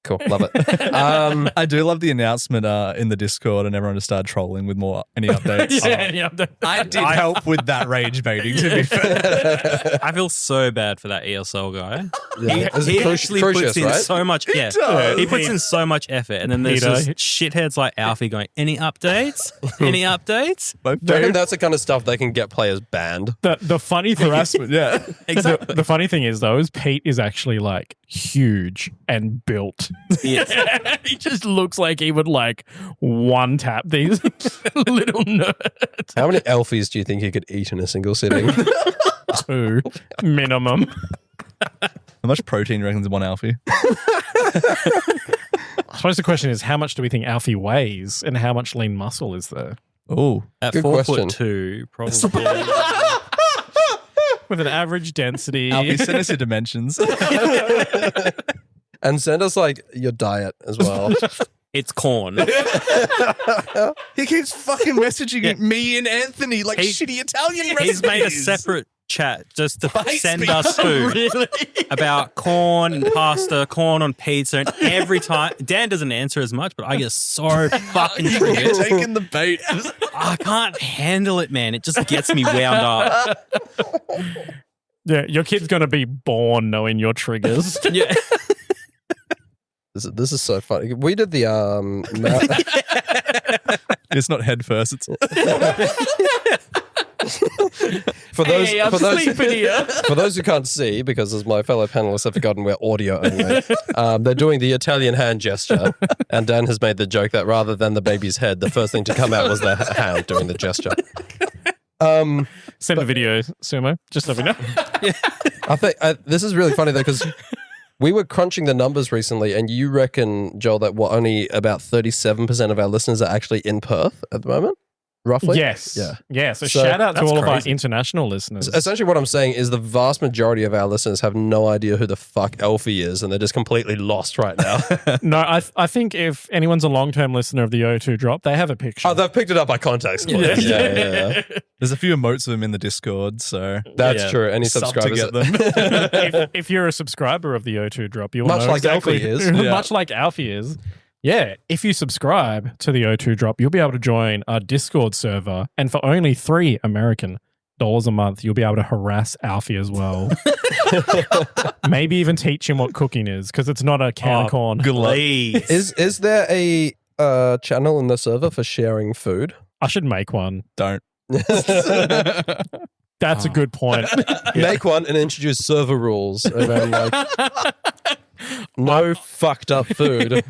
Cool. Love it. I do love the announcement in the Discord, and everyone just started trolling with any updates. Yeah, update. I did help with that rage baiting, to be fair. I feel so bad for that ESL guy. Yeah. Is it He Crucius, actually puts in right? so much. Yeah, does. he puts in so much effort, and then there's He just shitheads like Alfie going, "Any updates? Any updates?" My Do you reckon favorite that's the kind of stuff that can get players banned? The funny thing harassment, yeah. Exactly. the funny thing is though, is Pete is actually like huge and built. Yes. He just looks like he would like one tap these little nerds. How many Elfies do you think you could eat in a single sitting? 2 minimum. How much protein do you reckon's in one Alfie? I suppose the question is, how much do we think Alfie weighs, and how much lean muscle is there? Oh. At Good 4'2", probably. With an average density. Alfie, send us your dimensions. And send us like your diet as well. It's corn. He keeps fucking messaging me and Anthony like shitty Italian recipes. He's made a separate chat just to Hate send speed. us food about corn and pasta, corn on pizza, and every time Dan doesn't answer as much, but I get so fucking You're triggered. taking the bait. I can't handle it, man. It just gets me wound up. Yeah, your kid's going to be born knowing your triggers. Yeah. This is so funny. We did the It's not head first. It's for those Hey, I'm for those sleeping here. for those who can't see, because as my fellow panelists have forgotten we're audio only, they're doing the Italian hand gesture, and Dan has made the joke that rather than the baby's head, the first thing to come out was their hand doing the gesture. Send a video, Sumo. Just let me know. I think this is really funny though, because we were crunching the numbers recently, and you reckon, Joel, that only about 37% of our listeners are actually in Perth at the moment, roughly? Yes. Yeah. Yeah. So So shout out to that's all of our crazy. international listeners. Essentially, what I'm saying is the vast majority of our listeners have no idea who the fuck Elfie is, and they're just completely lost right now. No, I think if anyone's a long-term listener of the O2 drop, they have a picture. Oh, they've picked it up by context clues. Yeah. There's a few emotes of them in the Discord, so That's Yeah. true. Any sub to subscribers? get them. if you're a subscriber of the O2 drop, you'll Much know like exactly, Alfie is. Yeah. much like Alfie is. Yeah, if you subscribe to the O2 drop, you'll be able to join our Discord server, and for only $3 American a month, you'll be able to harass Alfie as well. Maybe even teach him what cooking is, because it's not a can of corn. Please. Is there a channel in the server for sharing food? I should make one. Don't. That's a good point. Make one and introduce server rules around like no fucked up food.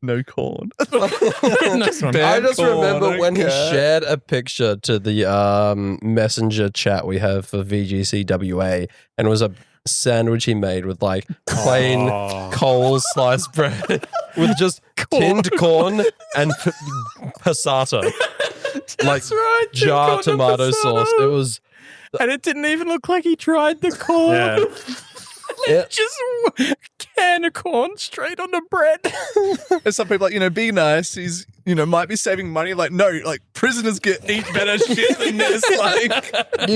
No corn. Next one. I just corn, remember when he okay. shared a picture to the messenger chat we have for VGCWA, and it was a sandwich he made with like plain coal sliced bread with just tinned corn and passata, like right, tinned jar corn and tomato passata. sauce. It was And it didn't even look like he tried the corn. Yeah. Yeah. Just can of corn straight on the bread. And some people like, be nice. He's, might be saving money. Like, no, like prisoners eat better shit than this. Like,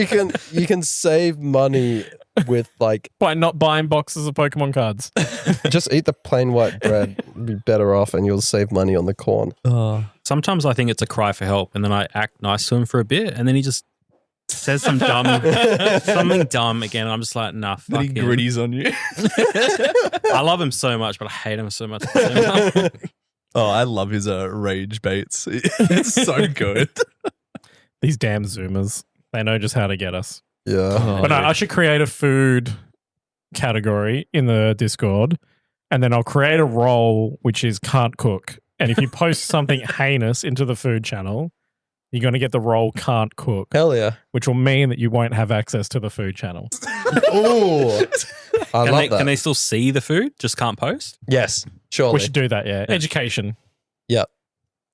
You can save money with like By not buying boxes of Pokemon cards. just eat the plain white bread. Be better off, and you'll save money on the corn. Sometimes I think it's a cry for help, and then I act nice to him for a bit, and then he just says something dumb again. And I'm just like, nah, fuck then he him. gritties on you. I love him so much, but I hate him so much. Oh, I love his rage baits. It's so good. These damn Zoomers. They know just how to get us. Yeah. But no, I should create a food category in the Discord, and then I'll create a role which is can't cook. And if you post something heinous into the food channel, you're going to get the role can't cook, Hell yeah. which will mean that you won't have access to the food channel. Ooh. I love that. Can they still see the food? Just can't post? Yes, surely. We should do that, yeah. Education.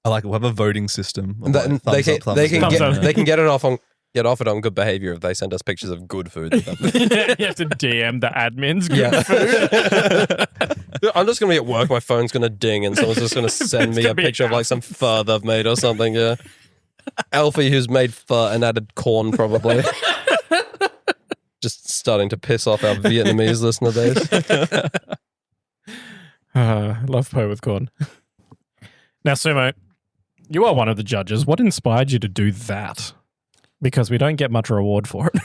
I like it. We'll have a voting system. And then they can Thumbs up. get it off on good behavior if they send us pictures of good food. You have to DM the admins. Good Yeah. food. I'm just gonna be at work. My phone's gonna ding, and someone's just gonna send me gonna a be picture of like some pho they've made or something. Yeah, Alfie who's made pho and added corn probably. Just starting to piss off our Vietnamese listener base. Love po with corn. Now, Sumo, you are one of the judges. What inspired you to do that? Because we don't get much reward for it.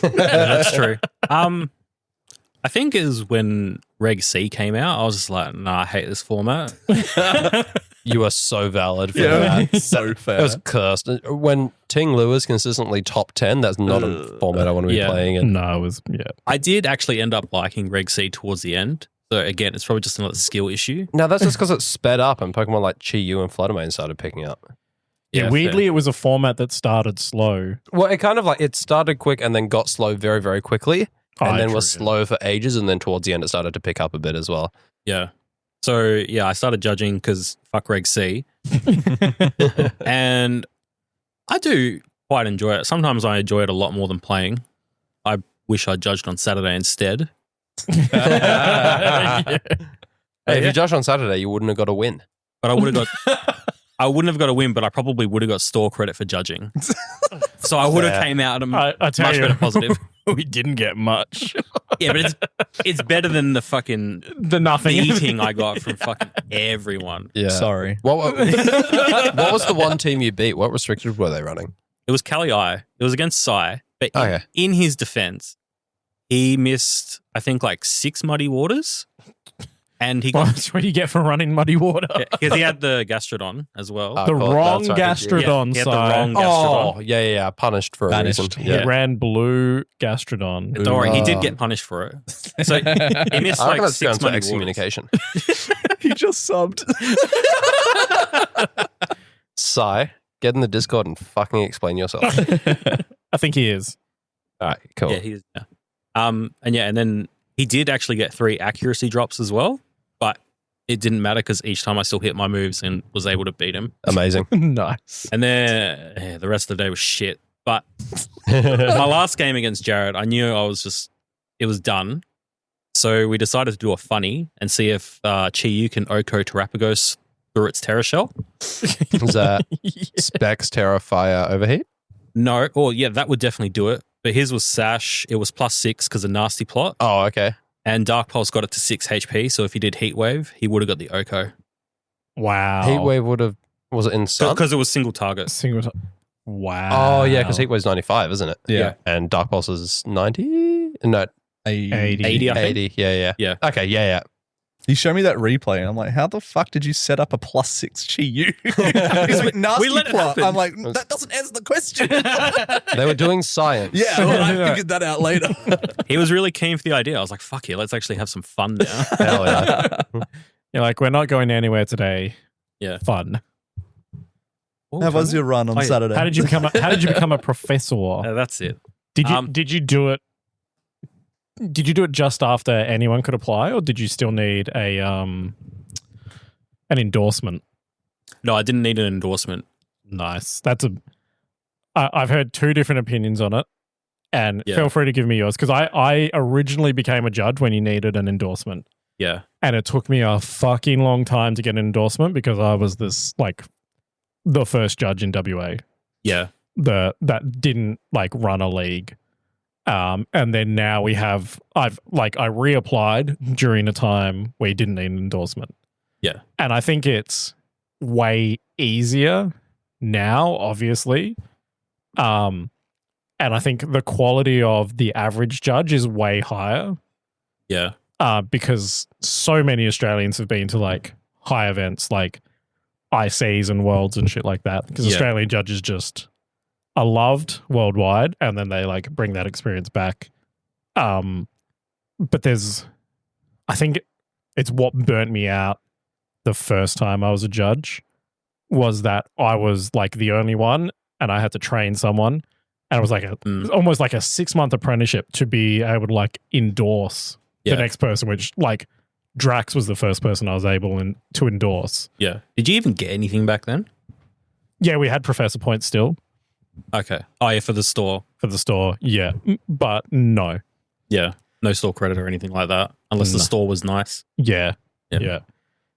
Yeah, that's true. I think is when Reg C came out, I was just like, nah, I hate this format. You are so valid for that. So fair. It was cursed. When Ting Lu is consistently top 10, that's not a format I want to be Yeah. playing in. No, it was, yeah. I did actually end up liking Reg C towards the end. So again, it's probably just another skill issue. No, that's just because it sped up and Pokemon like Chi-Yu and Fluttermane started picking up. Yeah, weirdly, fair. it was a format that started slow. Well, it kind of like, it started quick and then got slow very, very quickly. And then was slow for ages. And then towards the end, it started to pick up a bit as well. Yeah. So yeah, I started judging because fuck Reg C. And I do quite enjoy it. Sometimes I enjoy it a lot more than playing. I wish I judged on Saturday instead. Yeah. Hey, if you judged on Saturday, you wouldn't have got a win. But I wouldn't have got a win, but I probably would have got store credit for judging. So I would have came out a I tell much you, better positive. we didn't get much. Yeah, but it's better than the fucking The nothing. beating I got from fucking everyone. Yeah. Sorry. What was the one team you beat? What restricted were they running? It was Cali I. It was against Sai. But Okay. in his defense, he missed, I think, like 6 muddy waters. And he got That's what you get for running muddy water. because he had the Gastrodon as well. Oh, The cool. wrong That's right. Gastrodon he had the side. wrong Gastrodon. Oh, yeah. Punished for Banished. a reason. He Yeah. ran blue Gastrodon. Don't worry, he did Oh. get punished for it. So he missed I reckon like that's 6 down to muddy waters. excommunication. He just subbed. Sai, get in the Discord and fucking explain yourself. I think he is. All right, cool. Yeah, he's and then he did actually get 3 accuracy drops as well, but it didn't matter because each time I still hit my moves and was able to beat him. Amazing. Nice. And then the rest of the day was shit. But my last game against Jared, I knew it was done. So we decided to do a funny and see if Chi-Yu can Oko Terrapagos through its Terra Shell. Is that Specs, Terra, Fire, Overheat? No, that would definitely do it. But his was Sash. It was +6 because of Nasty Plot. Oh, okay. And Dark Pulse got it to 6 HP. So if he did Heat Wave, he would have got the Oko. Wow. Heatwave would have, was it in Sun? Because it was single target. Single time. Wow. Oh, yeah, because Heatwave's 95, isn't it? Yeah. And Dark Pulse is 90? No, 80. 80, I think. 80. Yeah. Yeah. Okay, yeah. He showed me that replay, and I'm like, how the fuck did you set up a +6 Chi-Yu? He's like, nasty let it plot. happen. I'm like, that doesn't answer the question. They were doing science. Yeah, well, I figured that out later. He was really keen for the idea. I was like, fuck yeah, let's actually have some fun now. Hell yeah. You're like, we're not going anywhere today. Yeah. Fun. How was your run on Oh, yeah. Saturday? How did you become a professor? That's it. Did you do it? Did you do it just after anyone could apply, or did you still need an endorsement? No, I didn't need an endorsement. Nice. I've heard 2 different opinions on it, And Yeah. feel free to give me yours because I originally became a judge when you needed an endorsement. Yeah. And it took me a fucking long time to get an endorsement because I was the first judge in WA Yeah. that didn't like run a league. And then now I reapplied during a time where you didn't need an endorsement. Yeah. And I think it's way easier now, obviously. And I think the quality of the average judge is way higher. Yeah. Because so many Australians have been to like high events like ICs and Worlds and shit like that. Because Australian judges just are loved worldwide, and then they like bring that experience back. But I think it's what burnt me out the first time I was a judge was that I was like the only one, and I had to train someone. And it was like almost like a 6-month apprenticeship to be able to like endorse the next person, which like Drax was the first person I was able to endorse. Yeah. Did you even get anything back then? Yeah, we had professor points still Okay. Oh, yeah, for the store. for the store. Yeah, but no. Yeah. No store credit or anything like that, unless the store was nice. Yeah. Yeah.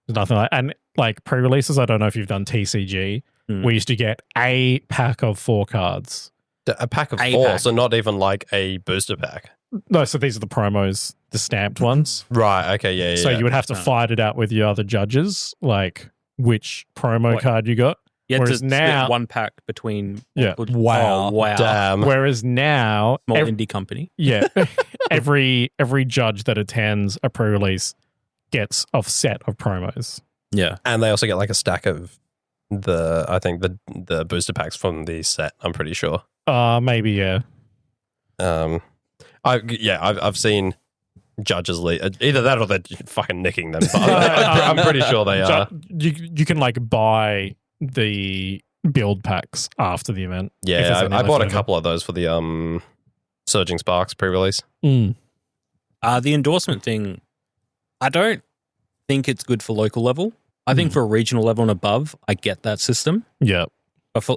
There's nothing like, and like pre-releases, I don't know if you've done TCG. We used to get a pack of 4 cards. A pack of A 4, pack. so not even like a booster pack. No, so these are the promos, the stamped ones. Right. Okay. Yeah. So you would have to fight it out with your other judges, like which promo card you got. You had Whereas to now- split one pack between. Yeah. Wow. Oh, wow. Damn. Whereas now, Small indie company. yeah, every judge that attends a pre-release gets a set of promos. Yeah. And they also get like a stack of the booster packs from the set. I'm pretty sure. Maybe yeah. I've seen judges either that or they're fucking nicking them. But I'm pretty sure they are. You can like buy the build packs after the event. if there's Yeah, any I bought a left couple of those for the Surging Sparks pre-release. over. The endorsement thing, I don't think it's good for local level. I think for regional level and above, I get that system. Yeah. But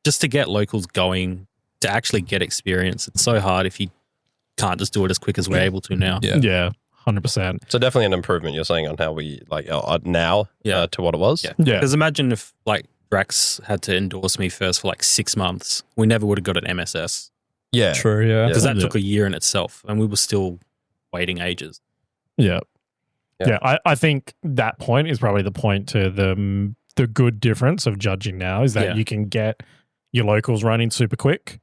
just to get locals going, to actually get experience, it's so hard if you can't just do it as quick as we're able to now. Yeah. 100%. So definitely an improvement you're saying on how we like are now to what it was. Yeah. Yeah. Because imagine if like Drax had to endorse me first for like 6 months. We never would have got an MSS. Yeah. True, yeah. Because that Yeah. took a year in itself and we were still waiting ages. Yeah. Yeah. Yeah. I think that point is probably the point to the good difference of judging now is that you can get your locals running super quick.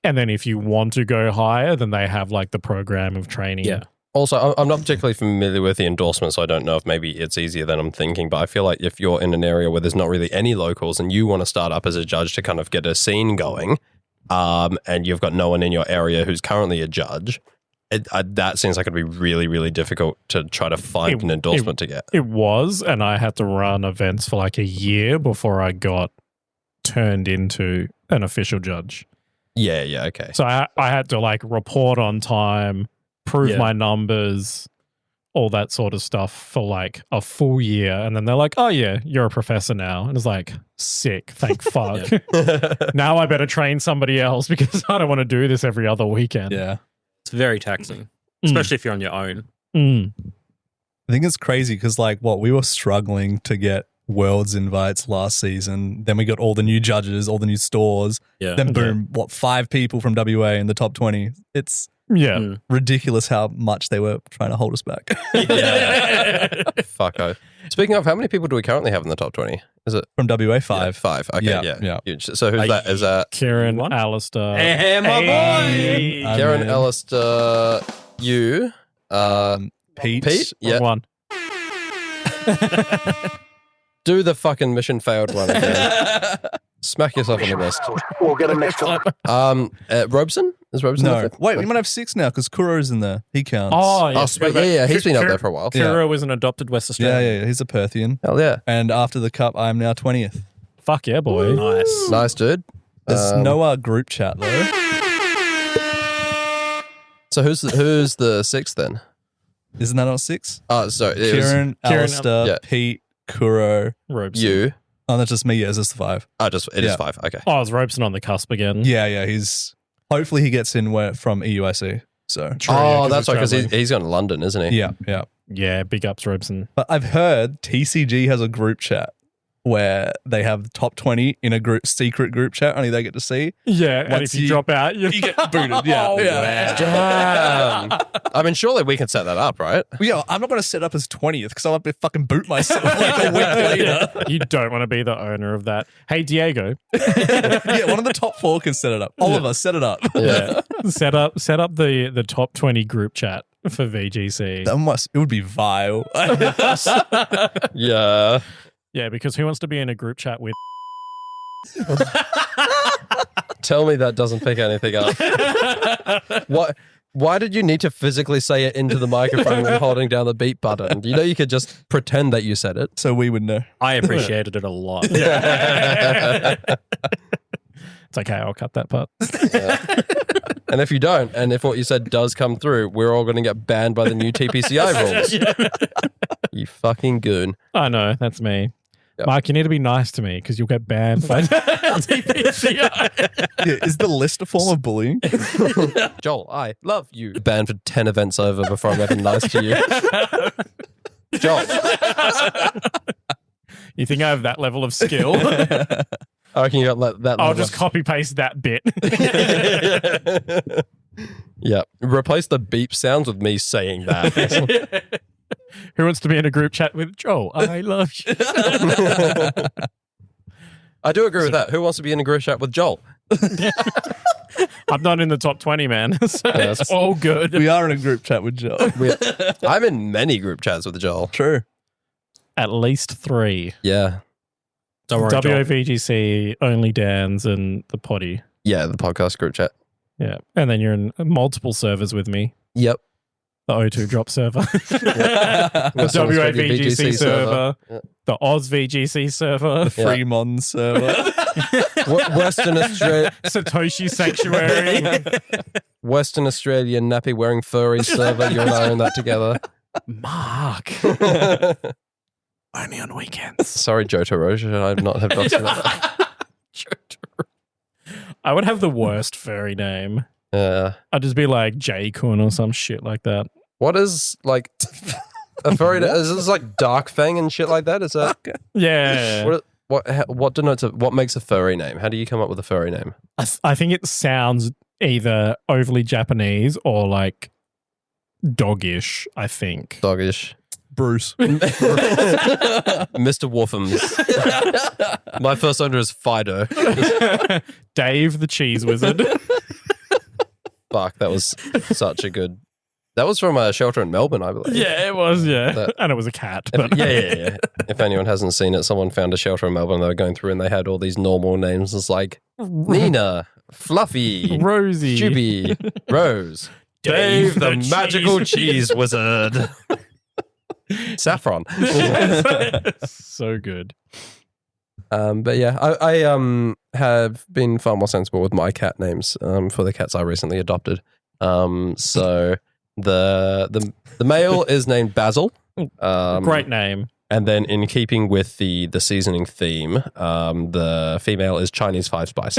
And then if you want to go higher, then they have like the program of training. Yeah. Also, I'm not particularly familiar with the endorsement, so I don't know if maybe it's easier than I'm thinking. But I feel like if you're in an area where there's not really any locals and you want to start up as a judge to kind of get a scene going, and you've got no one in your area who's currently a judge, that seems like it'd be really, really difficult to try to find an endorsement to get. It was, and I had to run events for like a year before I got turned into an official judge. Yeah, okay. So I had to like report on time, prove my numbers, all that sort of stuff for like a full year. And then they're like, oh yeah, you're a professor now. And it's like, sick, thank fuck. Now I better train somebody else because I don't want to do this every other weekend. Yeah. It's very taxing, especially if you're on your own. I think it's crazy because, like, we were struggling to get Worlds invites last season. Then we got all the new judges, all the new stores. Yeah. Then boom, 5 people from WA in the top 20. It's ridiculous how much they were trying to hold us back. Fucko. Speaking of, how many people do we currently have in the top 20? Is it From WA, 5. Yeah, 5? Okay, yeah. Huge. So who's that? Is that Kieran, Alistair. Hey, my boy! Karen, Alistair, you, Pete. Yeah. One. Do the fucking mission failed one again. Smack yourself on the wrist. We'll get him next time. Robeson? Is Robeson No. the fifth? Wait, we might have 6 now because Kuro's in there. He counts. Oh, yeah. Oh, sweet. Yeah. He's been up there for a while. Kuro was an adopted West Yeah, Australian. yeah. He's a Perthian. Hell yeah. And after the cup, I'm now 20th. Fuck yeah, boy. Nice. Nice, dude. There's no group chat, though. So who's the 6th then? Isn't that not 6? Oh, sorry. It was Kieran, Alistair, yeah. Pete, Kuro. Robeson. you. Oh, that's just me. Yeah, it's just 5. It is Yeah. 5. Okay. Oh, is Robeson on the cusp again? Yeah, he's Hopefully he gets in from EUIC. So Oh, that's right, because he's going to London, isn't he? yeah. Yeah, big ups, Robson. But I've heard TCG has a group chat where they have the top 20 in a secret group chat only they get to see. Yeah, and Once if you drop out, you get booted. Yeah. Oh, yeah. Damn. I mean, surely we can set that up, right? Well, yeah, I'm not going to set up as 20th because I'll have to fucking boot myself like a week later. You don't want to be the owner of that. Hey, Diego. Yeah, one of the top 4 can set it up. Oliver, set it up. Yeah. set up the top 20 group chat for VGC. It would be vile. Yeah. Yeah, because who wants to be in a group chat with Tell me that doesn't pick anything up. What? Why did you need to physically say it into the microphone when holding down the beep button? You know you could just pretend that you said it. So we would know. I appreciated it a lot. It's okay, I'll cut that part. And if you don't, and if what you said does come through, we're all going to get banned by the new TPCI rules. You fucking goon. I know, that's me. Yep. Mark, you need to be nice to me because you'll get banned by TPCI. Yeah, is the list a form of bullying? Joel, I love you. Banned for 10 events over before I'm ever nice to you. Joel. You think I have that level of skill? I reckon you got that. I'll just copy paste that bit. Yeah. Replace the beep sounds with me saying that. Who wants to be in a group chat with Joel? I love you. I do agree with that. Who wants to be in a group chat with Joel? I'm not in the top 20, man. So Yes. it's all good. We are in a group chat with Joe. I'm in many group chats with Joel. True. At least 3. Yeah. Don't worry, Joel. WOVGC, Only Dan's, and the Potty. Yeah, the podcast group chat. Yeah. And then you're in multiple servers with me. Yep. The O2 drop server. The The WAVGC server. Yeah. The Oz VGC server. The Fremont server. Western Australia, Satoshi Sanctuary. Western Australia nappy wearing furry server. You and I own that together. Mark. Only on weekends. Sorry, Joe Toro. Should I not have doxed that? I would have the worst furry name. Yeah. I'd just be like J-Kun or some shit like that. What is like a furry? Is this like Dark Fang and shit like that? Is that Yeah. what denotes what makes a furry name? How do you come up with a furry name? I think it sounds either overly Japanese or like doggish, I think. Doggish. Bruce. Mr. Wolfham's. My first owner is Fido. Dave the Cheese Wizard. Fuck, that was such a good. That was from a shelter in Melbourne, I believe. Yeah, it was, yeah. That- And it was a cat. But Yeah. If anyone hasn't seen it, someone found a shelter in Melbourne. They were going through and they had all these normal names. It's like Nina, Fluffy, Rosie. Juby, Rose, Dave the magical cheese wizard, Saffron. So good. But yeah, I have been far more sensible with my cat names for the cats I recently adopted. So the male is named Basil. Great name. And then in keeping with the seasoning theme, the female is Chinese 5 spice.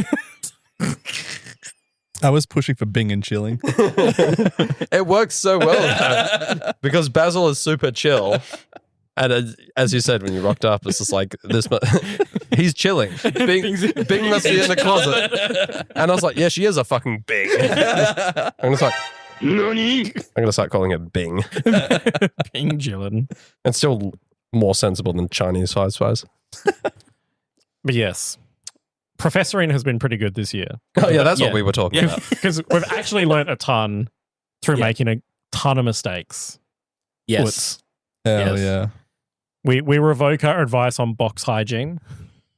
I was pushing for Bing and chilling. It works so well because Basil is super chill. And as you said, when you rocked up, it's just like this. He's chilling. Bing must be in the closet. And I was like, yeah, she is a fucking Bing. I'm gonna start calling it Bing. Bing Jillian. It's still more sensible than Chinese 5 spice. But yes, professoring has been pretty good this year. Oh yeah, that's what we were talking about. Because we've actually learnt a ton through making a ton of mistakes. Yes. Hell Yes. yeah. We revoke our advice on box hygiene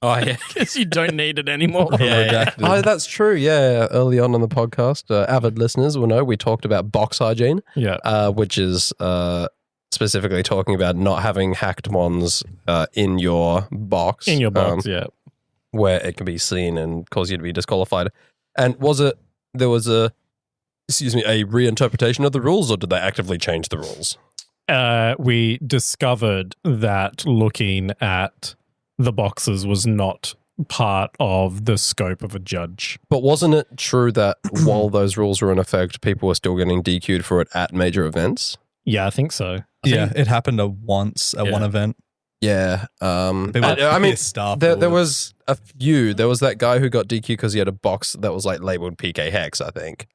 Oh, yeah. because you don't need it anymore. Yeah. Oh, that's true. Yeah, early on in the podcast, avid listeners will know we talked about box hygiene, which is specifically talking about not having hacked ones in your box. In your box, where it can be seen and cause you to be disqualified. And there was a reinterpretation of the rules, or did they actively change the rules? We discovered that looking at the boxes was not part of the scope of a judge. But wasn't it true that while those rules were in effect, people were still getting DQ'd for it at major events? Yeah, I think so. Yeah, it happened once at one event. Yeah. People I mean, pissed there was a few. There was that guy who got DQ'd because he had a box that was like labeled PK Hex, I think.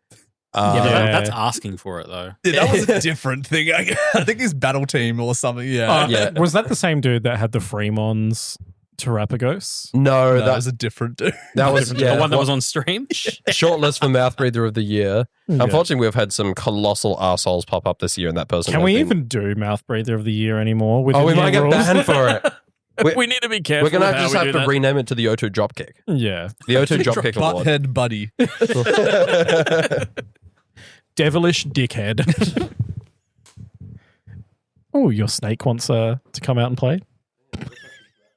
That's asking for it though. Yeah, that was a different thing. I think his battle team or something. Yeah. Yeah. Was that the same dude that had the Fremons Terrapagos? No, that was a different dude. That was The one that was on stream. shortlist for Mouth Breather of the Year. Unfortunately, we've had some colossal assholes pop up this year, and that person. Can we even do Mouth Breather of the Year anymore? With we the might new get rules? banned for it. We need to be careful. We're gonna with how just we have do to that. rename it to the O2 Dropkick. Yeah, the O2 Dropkick Award. Butthead buddy. Devilish dickhead. Oh, your snake wants to come out and play.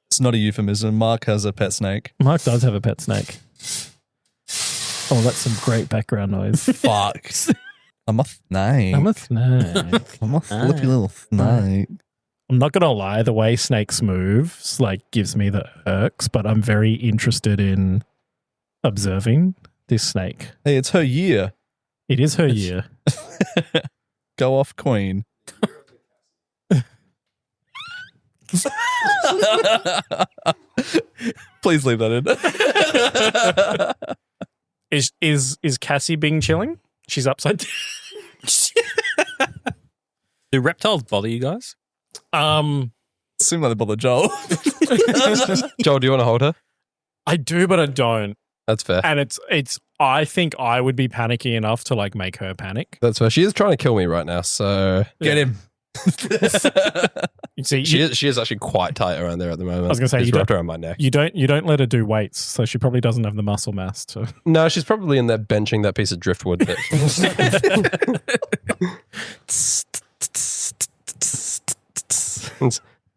It's not a euphemism. Mark has a pet snake. Mark does have a pet snake. Oh, that's some great background noise. Fuck. I'm a snake. I'm a snake. I'm a flippy little snake. I'm not gonna lie, the way snakes move gives me the irks, but I'm very interested in observing this snake. Hey, it's her year. It is her year. Go off, queen. Please leave that in. Is Cassie being chilling? She's upside down. Do reptiles bother you guys? Seem like they bother Joel. Joel, do you want to hold her? I do, but I don't. That's fair. And it's. I think I would be panicky enough to make her panic. That's fair. She is trying to kill me right now, so Get him. You see, she is actually quite tight around there at the moment. I was gonna say, She's you don't- wrapped around my neck. you don't let her do weights, so she probably doesn't have the muscle mass to. No, she's probably in there benching that piece of driftwood.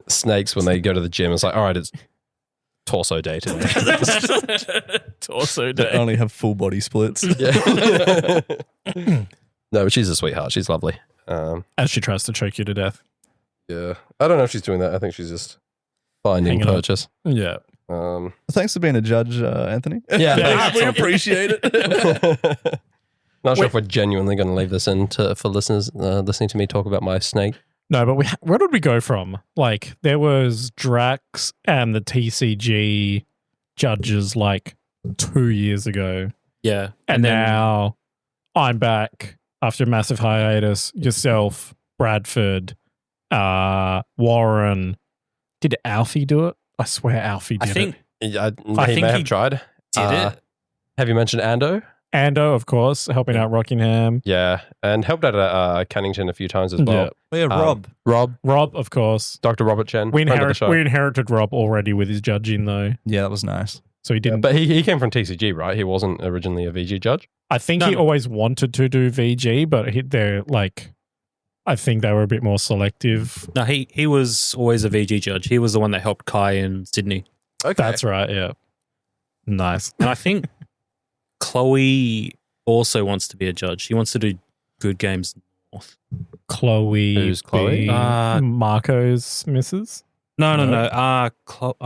Snakes, when they go to the gym, it's like, all right, it's torso day today. Torso They day. only have full body splits. Yeah. No, but she's a sweetheart. She's lovely. As she tries to choke you to death. Yeah. I don't know if she's doing that. I think she's just finding Hanging on. purchase. Yeah. Thanks for being a judge, Anthony. Yeah. we appreciate it. Not sure if we're genuinely going to leave this in for listeners listening to me talk about my snake. No, but where did we go from? There was Drax and the TCG judges 2 years ago. Yeah. And now I'm back after a massive hiatus. Yourself, Bradford, Warren. Did Alfie do it? I swear Alfie did I think it. I think may have he tried. did it. Have you mentioned Ando? Ando, of course, helping out Rockingham. Yeah. And helped out at Cannington a few times as well. Yeah, Rob. Rob, of course. Dr. Robert Chen. We friend of the show. inherited Rob already with his judging, though. Yeah, that was nice. So he didn't. But he came from TCG, right? He wasn't originally a VG judge. I think he always wanted to do VG, but I think they were a bit more selective. No, he was always a VG judge. He was the one that helped Kai in Sydney. Okay. That's right, yeah. Nice. And I think Chloe also wants to be a judge. She wants to do Good Games North. Chloe. Who's Chloe? Marco's missus? No. I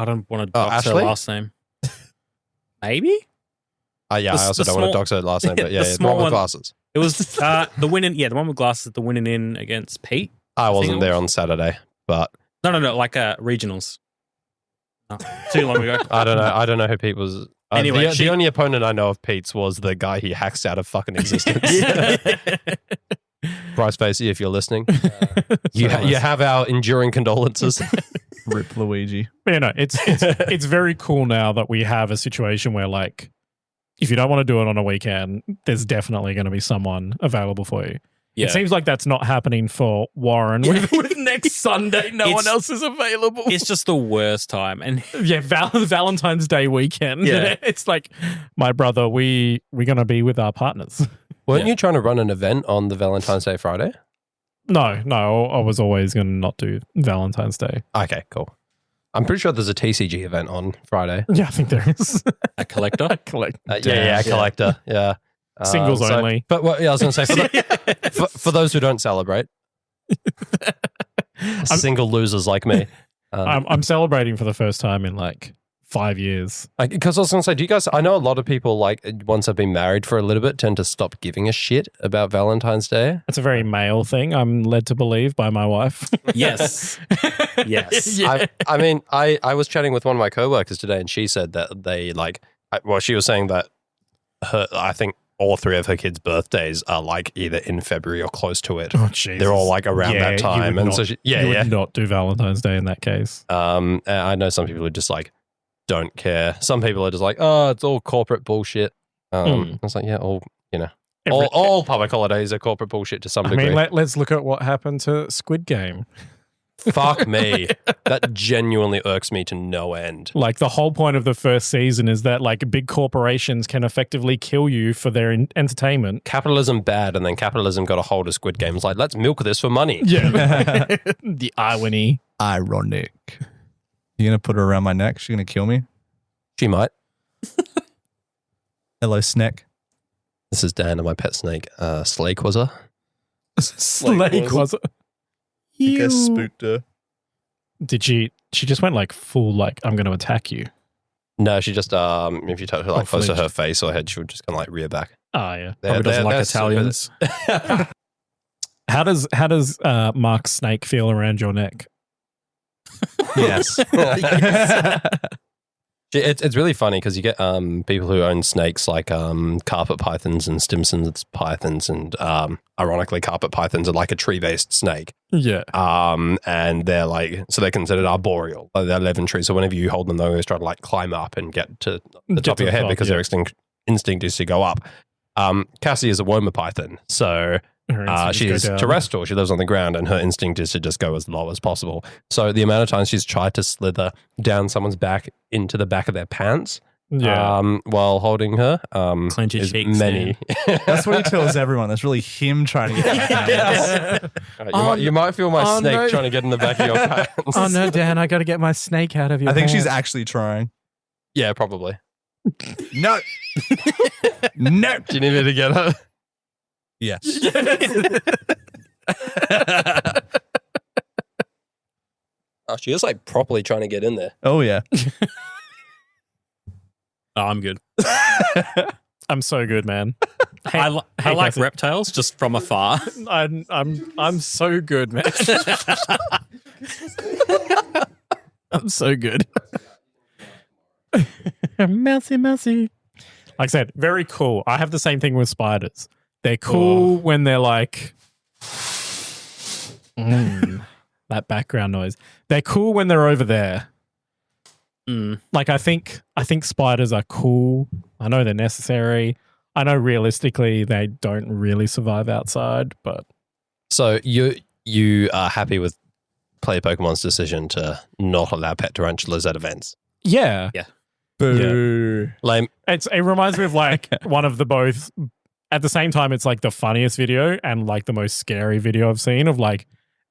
don't want to dox her Ashley? last name. Maybe? Yeah, I also the don't want to small- dox her last name, but the yeah, the small one with one. glasses. It was the one with glasses, the winning in against Pete. I think wasn't it there was. on Saturday, but No, regionals. No, too long ago. I don't know who Pete was. Anyway, the only opponent I know of Pete's was the guy he hacks out of fucking existence. Bryce Facey, if you're listening, you have our enduring condolences. Rip Luigi. But, it's very cool now that we have a situation where, if you don't want to do it on a weekend, there's definitely going to be someone available for you. Yeah. It seems like that's not happening for Warren. With next Sunday, no one else is available. It's just the worst time. And Yeah, Valentine's Day weekend. Yeah. It's my brother, we're going to be with our partners. Weren't you trying to run an event on the Valentine's Day Friday? No, I was always going to not do Valentine's Day. Okay, cool. I'm pretty sure there's a TCG event on Friday. Yeah, I think there is. a collector. Yeah, collector. Yeah. Singles only. But I was going to say, for those who don't celebrate, single losers like me. I'm celebrating for the first time in 5 years. Because I was going to say, do you guys? I know a lot of people like once they've been married for a little bit tend to stop giving a shit about Valentine's Day. It's a very male thing, I'm led to believe by my wife. Yes. Yes. Yeah. I mean, I was chatting with one of my coworkers today, and she said that they like. Well, she was saying that I think all 3 of her kids' birthdays are like either in February or close to it. Oh, Jesus. They're all like around that time, and so you would not do Valentine's Day in that case. And I know some people are just like don't care. Some people are just like, oh, it's all corporate bullshit. I was like, yeah, all public holidays are corporate bullshit to some degree. I mean, let's look at what happened to Squid Game. Fuck me. That genuinely irks me to no end. Like, the whole point of the first season is that like big corporations can effectively kill you for their entertainment. Capitalism bad, and then capitalism got a hold of Squid Game. It's like, let's milk this for money. Yeah. The irony. Ironic. You gonna put her around my neck? She gonna kill me? She might. Hello, Snack. This is Dan and my pet snake, Slake was her. Slake was it? I guess spooked her. Did she just went like full, like, I'm going to attack you. No, she just, if you touch her like close to flinched. her face or head, she would just kind of like rear back. Oh, yeah. Probably doesn't like they're Italians. How does Mark's snake feel around your neck? Yes. It's really funny because you get people who own snakes like carpet pythons and Stimson's pythons, and ironically, carpet pythons are like a tree-based snake. Yeah. And they're like, so they're considered arboreal. Like they live in trees. So whenever you hold them, they always try to like climb up and get to the top of your head because their instinct is to go up. Cassie is a Woma python, so she's terrestrial. She lives on the ground, and her instinct is to just go as low as possible. So the amount of times she's tried to slither down someone's back into the back of their pants, while holding her, Clench your is cheeks. many. That's what he tells everyone. That's really him trying to get You might feel my snake trying to get in the back of your pants. Oh, no, Dan, I got to get my snake out of your I think pants. she's actually trying. Yeah, probably. No. No. Do you need me to get her? Yes. Oh, she is like properly trying to get in there. Oh, yeah. Oh, I'm good. I'm so good, man. I like Cassie. reptiles just from afar. I'm so good, man. I'm so good. Mousy. Like I said, very cool. I have the same thing with spiders. They're cool when they're like that background noise. They're cool when they're over there. Like I think spiders are cool. I know they're necessary. I know realistically they don't really survive outside, but so you are happy with Play Pokemon's decision to not allow pet tarantulas at events? yeah. Boo. Lame. It reminds me of like one of the both. At the same time, it's like the funniest video and like the most scary video I've seen of like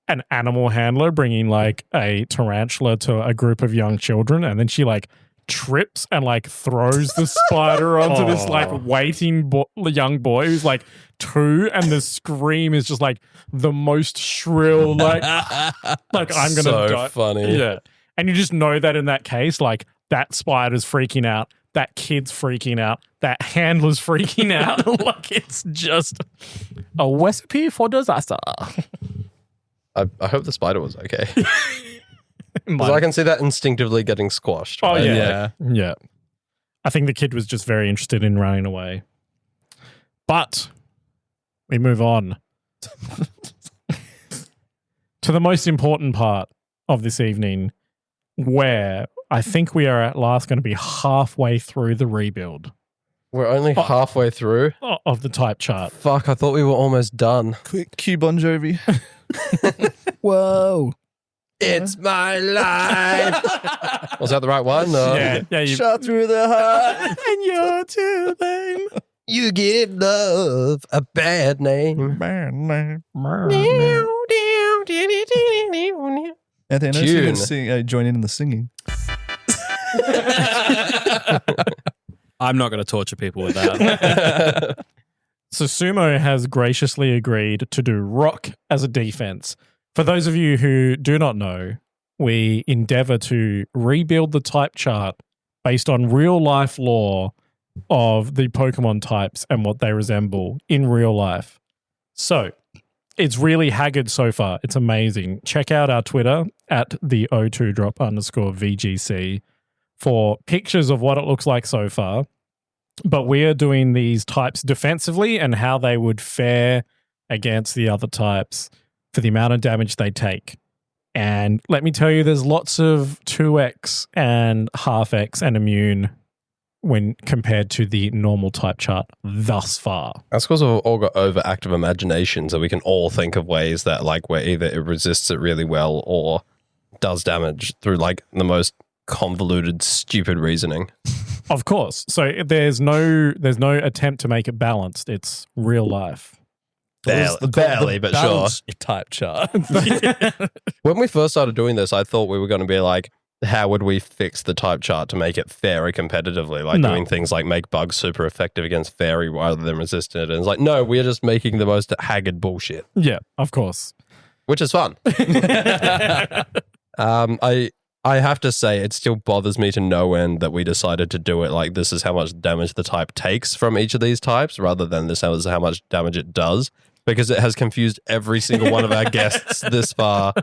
an animal handler bringing like a tarantula to a group of young children, and then she like trips and like throws the spider onto this like waiting young boy who's like 2, and the scream is just like the most shrill, like I'm gonna die. Funny. Yeah, and you just know that in that case, like that spider's freaking out, that kid's freaking out, that handler's freaking out. Like it's just a recipe for disaster. I hope the spider was okay. Because I can see that instinctively getting squashed. Oh, right? yeah. I think the kid was just very interested in running away. But we move on to the most important part of this evening, where I think we are at last going to be halfway through the rebuild We're only halfway through. of the type chart. Fuck, I thought we were almost done. Quick, Q Bon Jovi. Whoa. It's my life. Was that the right one? Yeah. You, Shot through the heart. and you're to blame. You give love a bad name. Anthony, I noticed you Tune. didn't join in the singing. I'm not going to torture people with that. So Sumo has graciously agreed to do rock as a defense. For those of you who do not know, we endeavor to rebuild the type chart based on real life lore of the Pokemon types and what they resemble in real life. So it's really haggard so far. It's amazing. Check out our Twitter at the O2drop_VGC for pictures of what it looks like so far. But we are doing these types defensively and how they would fare against the other types for the amount of damage they take. And let me tell you, there's lots of 2x and half X and immune when compared to the normal type chart thus far. That's because we've all got overactive imagination, so we can all think of ways that like where either it resists it really well or does damage through like the most convoluted, stupid reasoning. Of course. So there's no attempt to make it balanced. It's real life. Barely, but sure. Balanced type chart. When we first started doing this, I thought we were going to be like, how would we fix the type chart to make it fairy competitively? Like doing things like make bugs super effective against fairy rather than resistant. And it's like, no, we're just making the most haggard bullshit. Yeah, of course. Which is fun. I have to say, it still bothers me to no end that we decided to do it like this is how much damage the type takes from each of these types rather than this is how much damage it does, because it has confused every single one of our guests this far.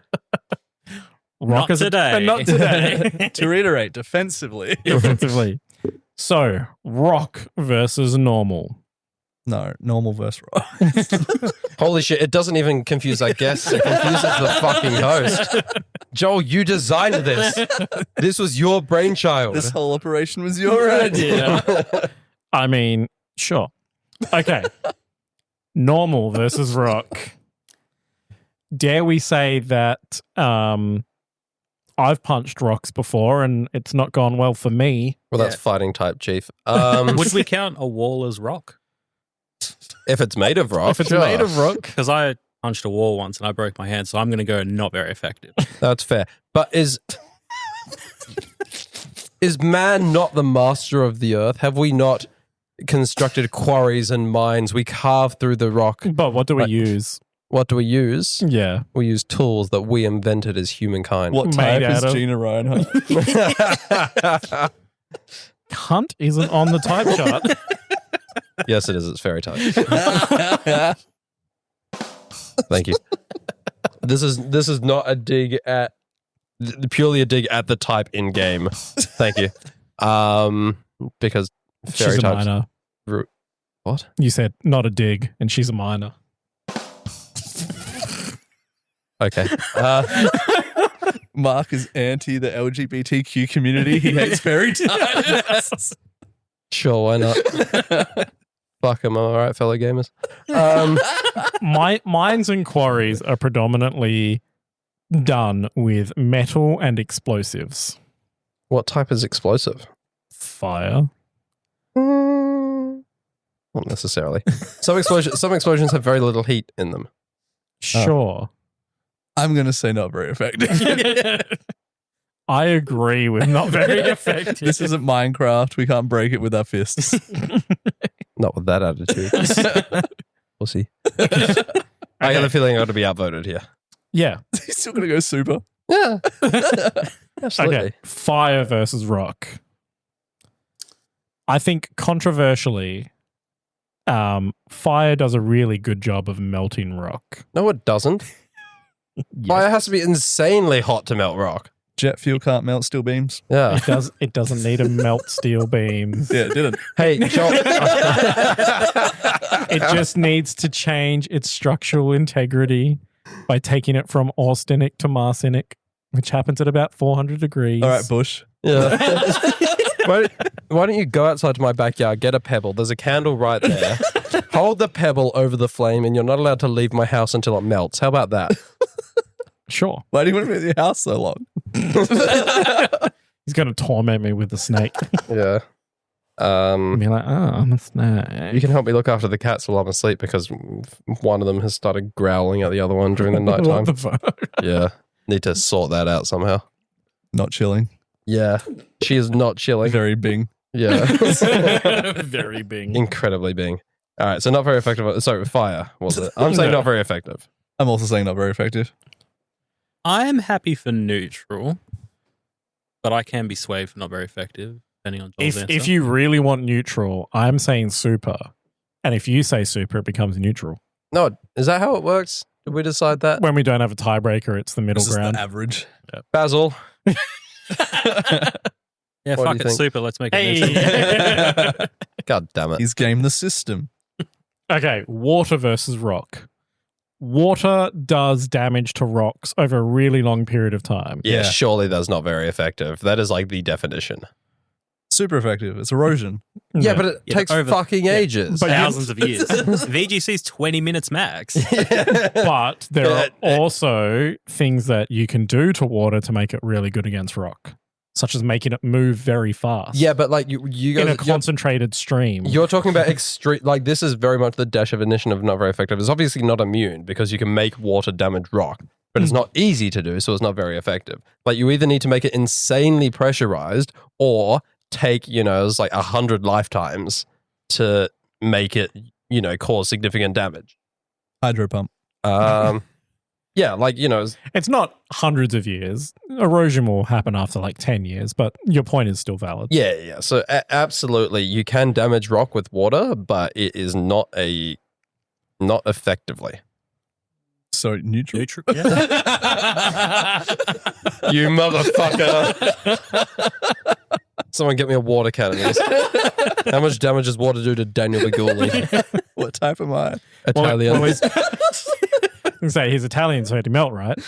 Rock Not today. Not today. To reiterate, defensively. Defensively. So, rock versus normal. No, normal versus rock. Holy shit, it doesn't even confuse our guests, it confuses the fucking host. Joel, you designed this. This was your brainchild. This whole operation was your idea. I mean, sure. Okay. Normal versus rock. Dare we say that I've punched rocks before and it's not gone well for me. Well, that's fighting type, Chief. Would we count a wall as rock? If it's made of rock. If it's sure. made of rock. Because I punched a wall once and I broke my hand, so I'm going to go not very effective. That's fair. But is man not the master of the earth? Have we not constructed quarries and mines? We carve through the rock. But what do we use? What do we use? Yeah. We use tools that we invented as humankind. What Made type is out of- Gina Reinhardt? Cunt isn't on the type chart. Yes, it is. It's fairy type. Thank you. This is not a dig at purely a dig at the type in game. Thank you. Because fairy She's a types. minor. What? You said not a dig, and she's a minor. Okay. Mark is anti the LGBTQ community. He hates fairy types. Sure, why not? Fuck, am I all right, fellow gamers? Mines and quarries are predominantly done with metal and explosives. What type is explosive? Fire. Not necessarily. Some explosions have very little heat in them. Sure. I'm going to say not very effective. I agree with not very effective. This isn't Minecraft. We can't break it with our fists. Not with that attitude. We'll see. I got a feeling I'm going to be outvoted here. Yeah. He's still going to go super. Yeah. Absolutely. Okay. Fire versus rock. I think controversially, fire does a really good job of melting rock. No, it doesn't. Fire has to be insanely hot to melt rock. Jet fuel can't melt steel beams. Yeah. It doesn't need to melt steel beams. Yeah, it didn't. Hey, Joel. It just needs to change its structural integrity by taking it from austenitic to arsenic, which happens at about 400 degrees. All right, Bush. Yeah. Why don't you go outside to my backyard, get a pebble? There's a candle right there. Hold the pebble over the flame, and you're not allowed to leave my house until it melts. How about that? Sure. Why do you want to be at your house so long? He's going to torment me with the snake. Yeah. And be like, oh, I'm a snake. You can help me look after the cats while I'm asleep because one of them has started growling at the other one during the nighttime. What the fuck? Yeah. Need to sort that out somehow. Not chilling. Yeah. She is not chilling. Very Bing. Yeah. Very big. Incredibly Bing. All right. So not very effective. Sorry, fire was it? I'm saying No. not very effective. I'm also saying not very effective. I am happy for neutral, but I can be swayed for not very effective. depending on Joel's If answer. you really want neutral, I'm saying super. And if you say super, it becomes neutral. No, is that how it works? Did we decide that? When we don't have a tiebreaker, it's the middle This is ground. the average. Basil. yeah, What do fuck you it, think? super. Let's make it neutral. Hey. God damn it. He's gamed the system. Okay, water versus rock. Water does damage to rocks over a really long period of time. Yeah, Yeah. surely that's not very effective. That is like the definition. Super effective. It's erosion. Yeah, but it Yeah, takes but over- fucking ages. But Thousands of years. VGC's 20 minutes max. But there are also things that you can do to water to make it really good against rock, such as making it move very fast. Yeah, but like you in a guys, concentrated stream. you're talking about extreme. Like this is very much the definition of not very effective. It's obviously not immune because you can make water damage rock, but it's not easy to do, so it's not very effective. Like you either need to make it insanely pressurized or take, it's like 100 lifetimes to make it, cause significant damage. Hydro pump. Yeah, like, it's- It's not hundreds of years. Erosion will happen after like 10 years, but your point is still valid. yeah. So absolutely, you can damage rock with water, but it is not effectively. So neutral. Neutral. Yeah. You motherfucker. Someone get me a water cannon. How much damage does water do to Daniel Baguli? What type am I? Italian. Well, I say he's Italian, so he'd melt, right?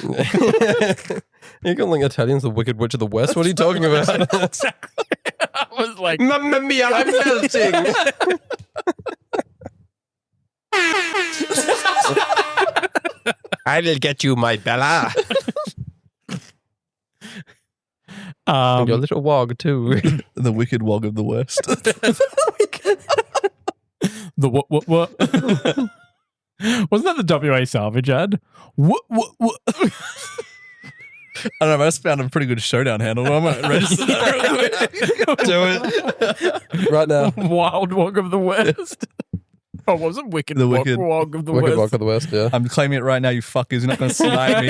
You're calling Italians the Wicked Witch of the West? What are you talking about? Exactly. I was like, Mamma mia, I'm melting. I will get you, my Bella. And your little wog, too. The wicked wog of the West. the what? Wasn't that the WA Salvage ad? What? I don't know, I just found a pretty good showdown handle. I might register that real quick. Do it. Right now. Wild Wog of the West. Oh, was it Wicked The Wog, Wicked- Wog of the Wicked West? Wog of the West, yeah. I'm claiming it right now, you fuckers. You're not going to snipe me.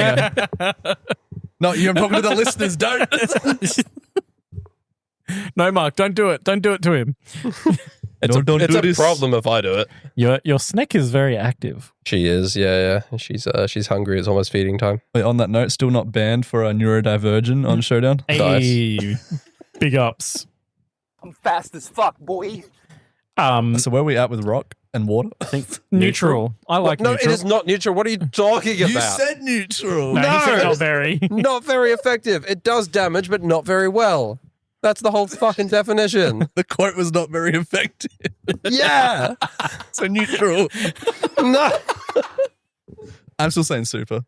Not you. I'm talking to the listeners. Don't. No, Mark, don't do it. Don't do it to him. It's No, don't it's do a this. problem if I do it. Your snack is very active. She is, yeah. She's hungry. It's almost feeding time. Wait, on that note, still not banned for a neurodivergent on Showdown. Hey, big ups. I'm fast as fuck, boy. So where are we at with rock and water? I think Neutral. I like No, neutral. it is not neutral. What are you talking about? You said neutral. No, he said No. not very. Not very effective. It does damage, but not very well. That's the whole fucking definition. The quote was not very effective. Yeah. So neutral. No. I'm still saying super.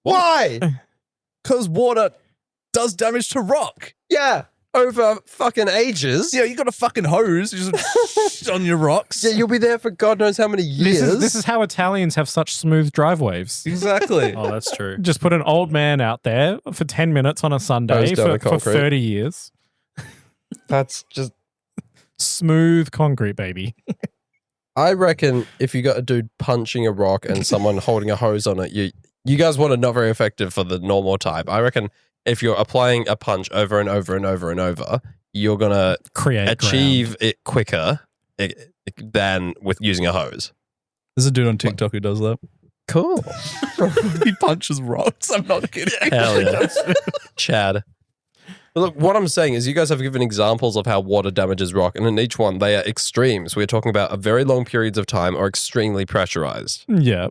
Why? Because water does damage to rock. Yeah. Over fucking ages. Yeah, you got a fucking hose you just on your rocks. Yeah, you'll be there for God knows how many years. This is how Italians have such smooth drive waves. Exactly. Oh, that's true. Just put an old man out there for 10 minutes on a Sunday Hose down the for concrete. 30 years. That's just. Smooth concrete, baby. I reckon if you got a dude punching a rock and someone holding a hose on it, you guys want it not very effective for the normal type. I reckon if you're applying a punch over and over and over and over, you're gonna Create achieve it quicker than with using a hose. There's a dude on TikTok who does that. Cool. He punches rocks. I'm not kidding. Hell yeah. Chad. But look, what I'm saying is you guys have given examples of how water damages rock, and in each one, they are extremes. We're talking about a very long periods of time or extremely pressurized. ground. Yeah.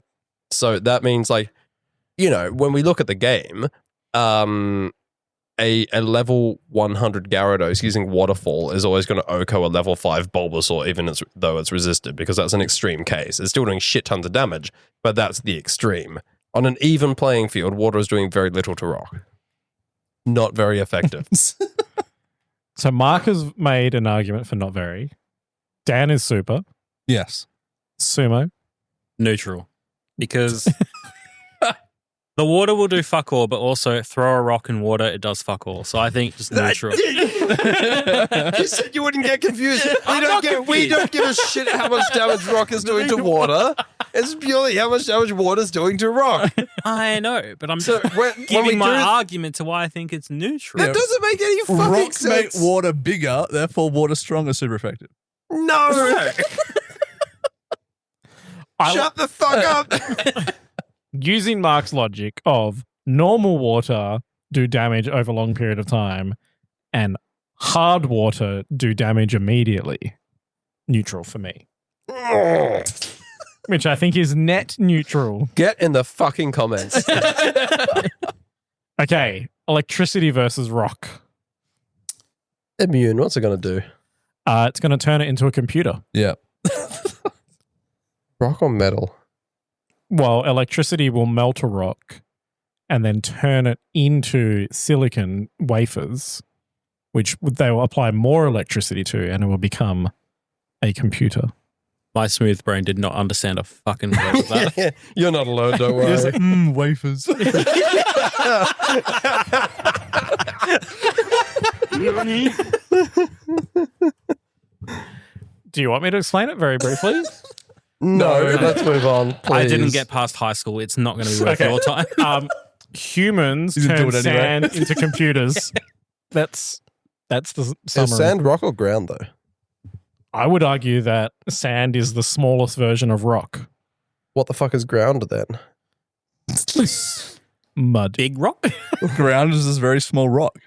So that means, like, when we look at the game, a level 100 Gyarados using Waterfall is always going to OHKO a level 5 Bulbasaur, even though it's resisted, because that's an extreme case. It's still doing shit tons of damage, but that's the extreme. On an even playing field, water is doing very little to rock. Not very effective. So Mark has made an argument for not very. Dan is super. Yes. Sumo. Neutral. Because The water will do fuck all, but also throw a rock in water, it does fuck all. So I think just neutral. You said you wouldn't get confused. We don't give a shit how much damage rock is doing to water. It's purely how much damage water is doing to rock. I know, but I'm So when we giving my do- argument to why I think it's neutral. That doesn't make any fucking Rocks make sense. water bigger, therefore water stronger, super effective. No. Shut the fuck up. Using Mark's logic of normal water do damage over a long period of time and hard water do damage immediately. Neutral for me. Which I think is net neutral. Get in the fucking comments. Okay, electricity versus rock. Immune, what's it going to do? It's going to turn it into a computer. Yeah. Rock or metal? Well, electricity will melt a rock and then turn it into silicon wafers, which they will apply more electricity to, and it will become a computer. My smooth brain did not understand a fucking word of that. You're not alone, don't worry. Just like, wafers. Do you want me to explain it very briefly? No, let's move on, please. I didn't get past high school. It's not going to be worth Okay. your time. Humans You didn't turn do it anyway. sand into computers. That's the summary. Is sand rock or ground, though? I would argue that sand is the smallest version of rock. What the fuck is ground, then? Mud. Big rock? Ground is this very small rock.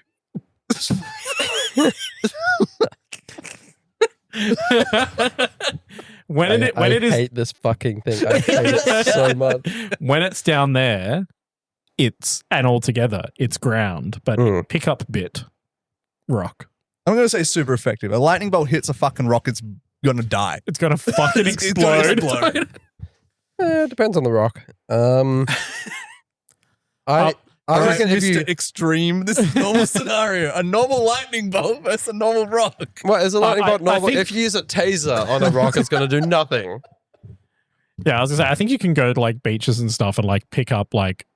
When I it is hate this fucking thing. I hate it so much. when it's down there, it's and altogether it's ground, but Mm. pick up bit rock. I'm going to say super effective. A lightning bolt hits a fucking rock, it's going to die. It's gonna fucking It's gonna explode. explode. It depends on the rock. I All right, reckon if Mr. you... Extreme, this is a normal scenario. A normal lightning bolt versus a normal rock. What, is a lightning bolt I normal? think- If you use a taser on a rock, it's going to do nothing. Yeah, I was gonna say I think you can go to like beaches and stuff and like pick up like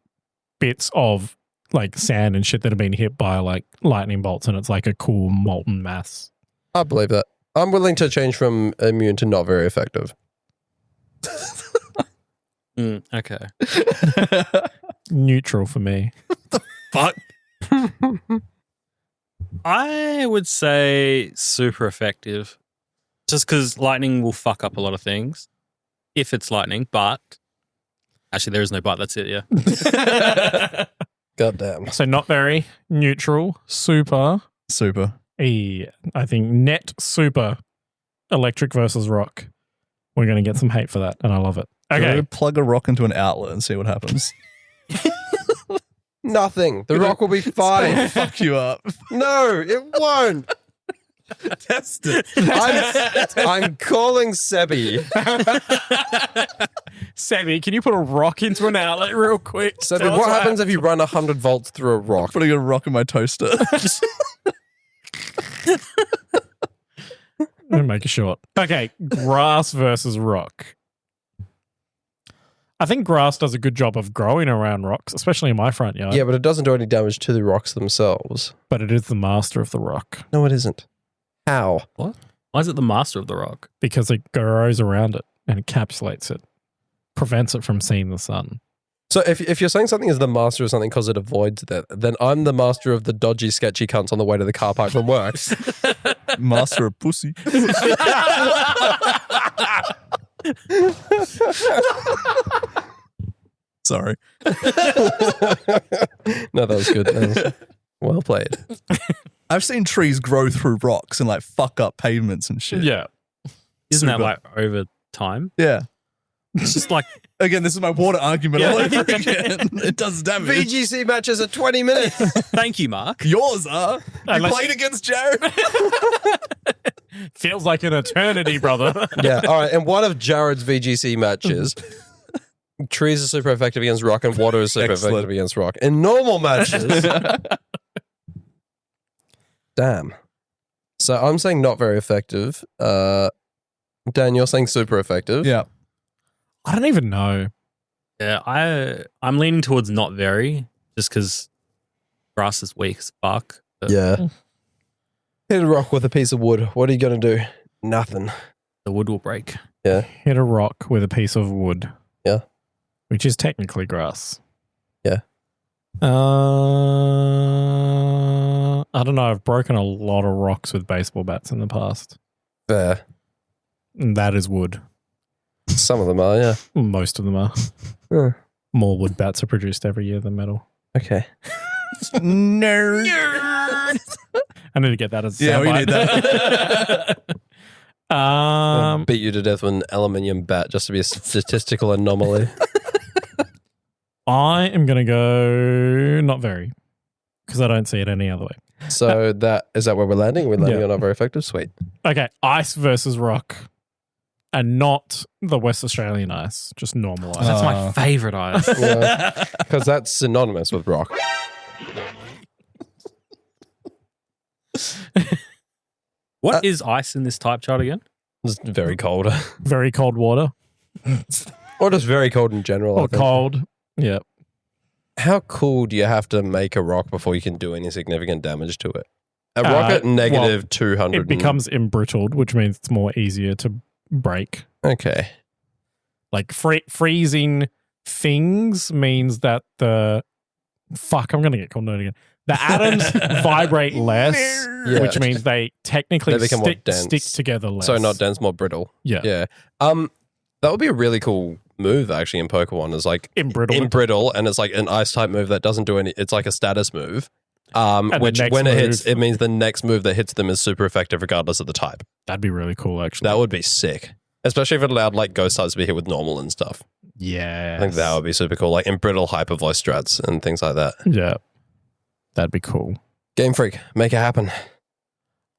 bits of like sand and shit that have been hit by like lightning bolts, and it's like a cool molten mass. I believe that. I'm willing to change from immune to not very effective. Okay. Neutral for me. Fuck. I would say super effective. Just because lightning will fuck up a lot of things. If it's lightning, but... Actually, there is no but. That's it, yeah. Goddamn. So not very neutral. Super. Super. I think net super electric versus rock. We're going to get some hate for that, and I love it. Go Okay. plug a rock into an outlet and see what happens. Nothing. The rock will be fine. Fuck you up. No, it won't. Test it. I'm calling Sebi. Sammy, can you put a rock into an outlet real quick? Sebi, Tell us what happens if you run 100 volts through a rock? Putting a rock in my toaster. I'll make it short. Okay, grass versus rock. I think grass does a good job of growing around rocks, especially in my front yard. Yeah, but it doesn't do any damage to the rocks themselves. But it is the master of the rock No, it isn't. How? Why is it the master of the rock? because it grows around it and encapsulates it, prevents it from seeing the sun. So if you're saying something is the master of something because it avoids that, then I'm the master of the dodgy, sketchy cunts on the way to the car park from work. Master of pussy. Sorry. No, that was good. That was well played. I've seen trees grow through rocks and like fuck up pavements and shit. Yeah. Isn't that Super. like over time? Yeah. It's just like... Again, this is my water argument all Yeah. over again. It does damage. VGC matches are 20 minutes. Thank you, Mark. Yours are. You Unless- played against Jared. Feels like an eternity, brother. Yeah. All right. And one of Jared's VGC matches, trees are super effective against rock and water is super Excellent. effective against rock. In normal matches, damn. So I'm saying not very effective. Dan, you're saying super effective. Yeah. I don't even know. Yeah, I'm leaning towards not very, just because grass is weak as fuck. But Yeah. Hit a rock with a piece of wood. What are you going to do? Nothing. the wood will break. Yeah. Hit a rock with a piece of wood. Yeah. Which is technically grass. Yeah. I don't know. I've broken a lot of rocks with baseball bats in the past. Fair. And that is wood. Some of them are, yeah. Most of them are. Yeah. More wood bats are produced every year than metal. Okay. Nerd. I need to get that as a Yeah, we soundbite. need that. I'll beat you to death with an aluminium bat just to be a statistical anomaly. I am going to go not very, because I don't see it any other way. So is that where we're landing? We're landing Yeah. on not very effective? Sweet. Okay, ice versus rock. And not the West Australian ice, just normal ice. That's my favorite ice. Because that's synonymous with rock. What is ice in this type chart again? It's very cold. Very cold water. Or just very cold in general. I Or think. cold. Yeah. How cool do you have to make a rock before you can do any significant damage to it? A rock at negative 200. It becomes embrittled, which means it's more easier to break. Okay. Like freezing things means that I'm going to get called nerd again. The atoms vibrate less, Yeah. which means they technically They become more dense. stick together less. So not dense, more brittle. Yeah. Yeah. That would be a really cool move actually in Pokemon is like Embrittle. and it's like an ice type move that doesn't do any, it's like a status move. the Which next when it move- hits, it means the next move that hits them is super effective regardless of the type. That'd be really cool, actually. That would be sick. Especially if it allowed like ghost types to be hit with normal and stuff. Yeah. I think that would be super cool. Like embrittle hyper voice strats and things like that. Yeah. That'd be cool. Game Freak, make it happen.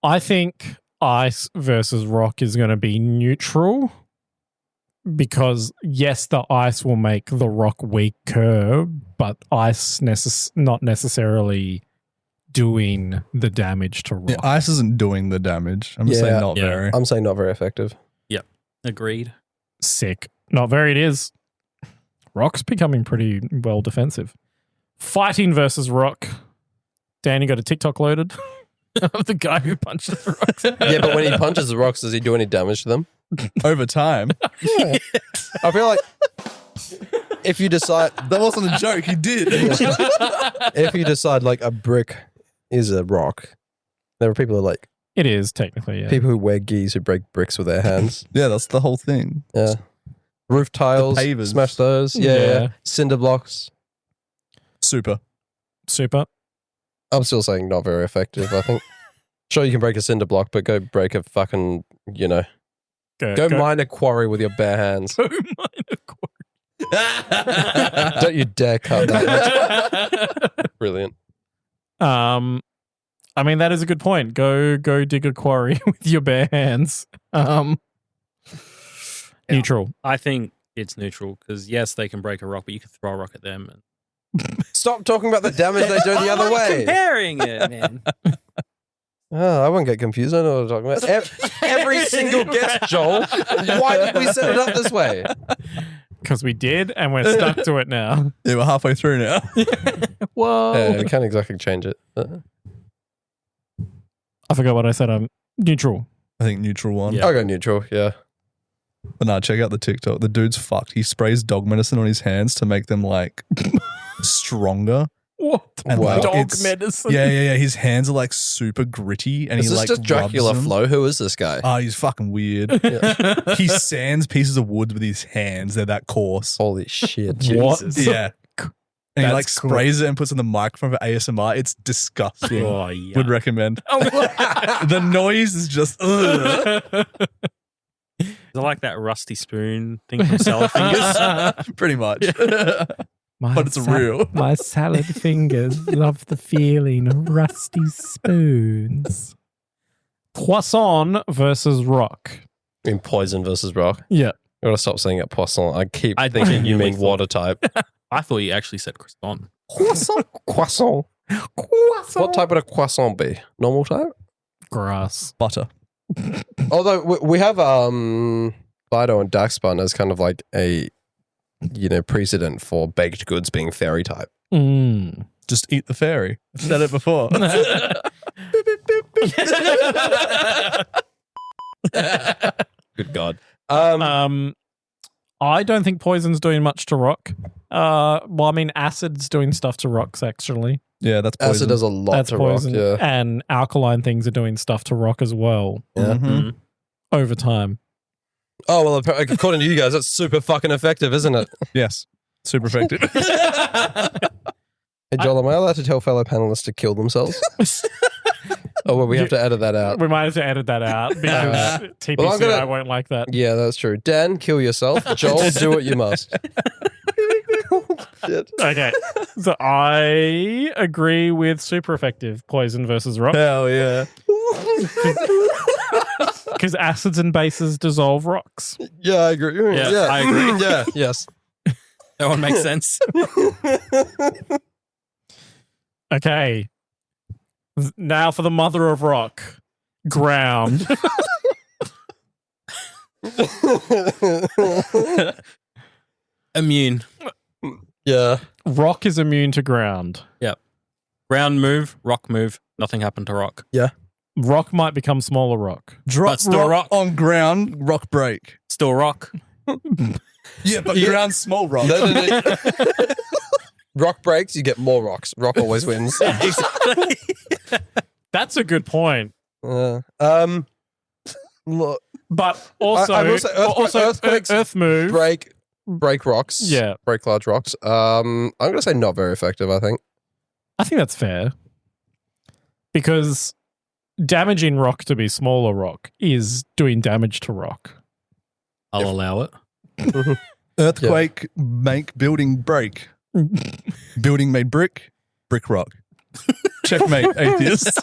I think ice versus rock is going to be neutral because, yes, the ice will make the rock weaker, but ice not necessarily doing the damage to rock. Yeah, ice isn't doing the damage. I'm just Yeah. saying not Yeah. very. I'm saying not very effective. Agreed. Sick. Not very it is. Rock's becoming pretty well defensive. Fighting versus rock. Dan, you got a TikTok loaded of the guy who punches the rocks. Yeah, but when he punches the rocks, does he do any damage to them? Over time. Yeah. I feel like if you decide That wasn't a joke. He did. if you decide like a brick is a rock, there are people who like It is technically, yeah. people who wear geese who break bricks with their hands. Yeah, that's the whole thing. Yeah. Roof tiles, pavers. smash those. Yeah, Yeah. yeah. Cinder blocks. Super. Super. I'm still saying not very effective, I think. Sure, you can break a cinder block, but go break a fucking, go mine a quarry with your bare hands. Go mine a Don't you dare cut that. Brilliant. I mean, that is a good point. Go dig a quarry with your bare hands. Neutral. I think it's neutral because, yes, they can break a rock, but you can throw a rock at them. And Stop talking about the damage they do the other way. comparing it, man. Oh, I won't get confused. I know what I'm talking about. Every single guess, Joel. Why did we set it up this way? Because we did, and we're stuck to it now. Yeah, we're halfway through now. Whoa. Yeah, we can't exactly change it. I forgot what I said. I'm neutral. I think neutral one. Yeah. I'll go neutral, yeah. But nah, check out the TikTok. The dude's fucked. He sprays dog medicine on his hands to make them like stronger. What? And Wow. Dog it's- medicine. Yeah. His hands are like super gritty, and Is he this like just Dracula rubs them. Flow? Who is this guy? Oh, he's fucking weird. He sands pieces of wood with his hands. They're that coarse. Holy shit. What? Jesus. Yeah. And he like That's cool. sprays it and puts it in the microphone for ASMR. It's disgusting. Oh, yeah. Would recommend. The noise is just. Ugh. I like that rusty spoon thing from Salad Fingers. Pretty much. My But it's real. My salad fingers love the feeling of rusty spoons. Poisson versus rock. In Poison versus Rock. Yeah. I gotta stop saying it Poisson. I keep I thinking you genuinely mean thought- water type. I thought you actually said croissant. Croissant. Croissant. What type would a croissant be? Normal type? Grass. Butter. Although we have Fido and Darkspun as kind of like a precedent for baked goods being fairy type. Just eat the fairy. I've said it before. Good God. I don't think poison's doing much to rock. Acid's doing stuff to rocks, actually. Yeah, that's poison. Acid does a lot That's to poison. rock. Yeah. And alkaline things are doing stuff to rock as well Mhm. over time. Oh, well, according to you guys, that's super fucking effective, isn't it? Yes. Super effective. Hey, Joel, am I allowed to tell fellow panelists to kill themselves? Oh, well, we have to edit that out. We might have to edit that out because TPCI Well, I'm gonna- won't like that. Yeah, that's true. Dan, kill yourself. Joel, do what you must. Shit. Okay. So I agree with super effective poison versus rock Hell yeah. because acids and bases dissolve rocks. Yeah, I agree. Yeah, I agree. Yeah, yes. That one makes sense. Okay. Now for the mother of rock, ground. Immune. Yeah. Rock is immune to ground. Ground move, rock move. Nothing happened to rock. Rock might become smaller rock. Drop But still rock, rock. on ground, rock break. Still rock. Yeah, but Yeah. ground small rock. No. Rock breaks, you get more rocks. Rock always wins. That's a good point. Look, But also, I will say earthquakes earth move. break rocks. Yeah. Break large rocks. I'm going to say not very effective, I think. I think that's fair. Because damaging rock to be smaller rock is doing damage to rock. I'll allow it. Earthquake make building break. Building made brick, brick rock. Checkmate, atheist.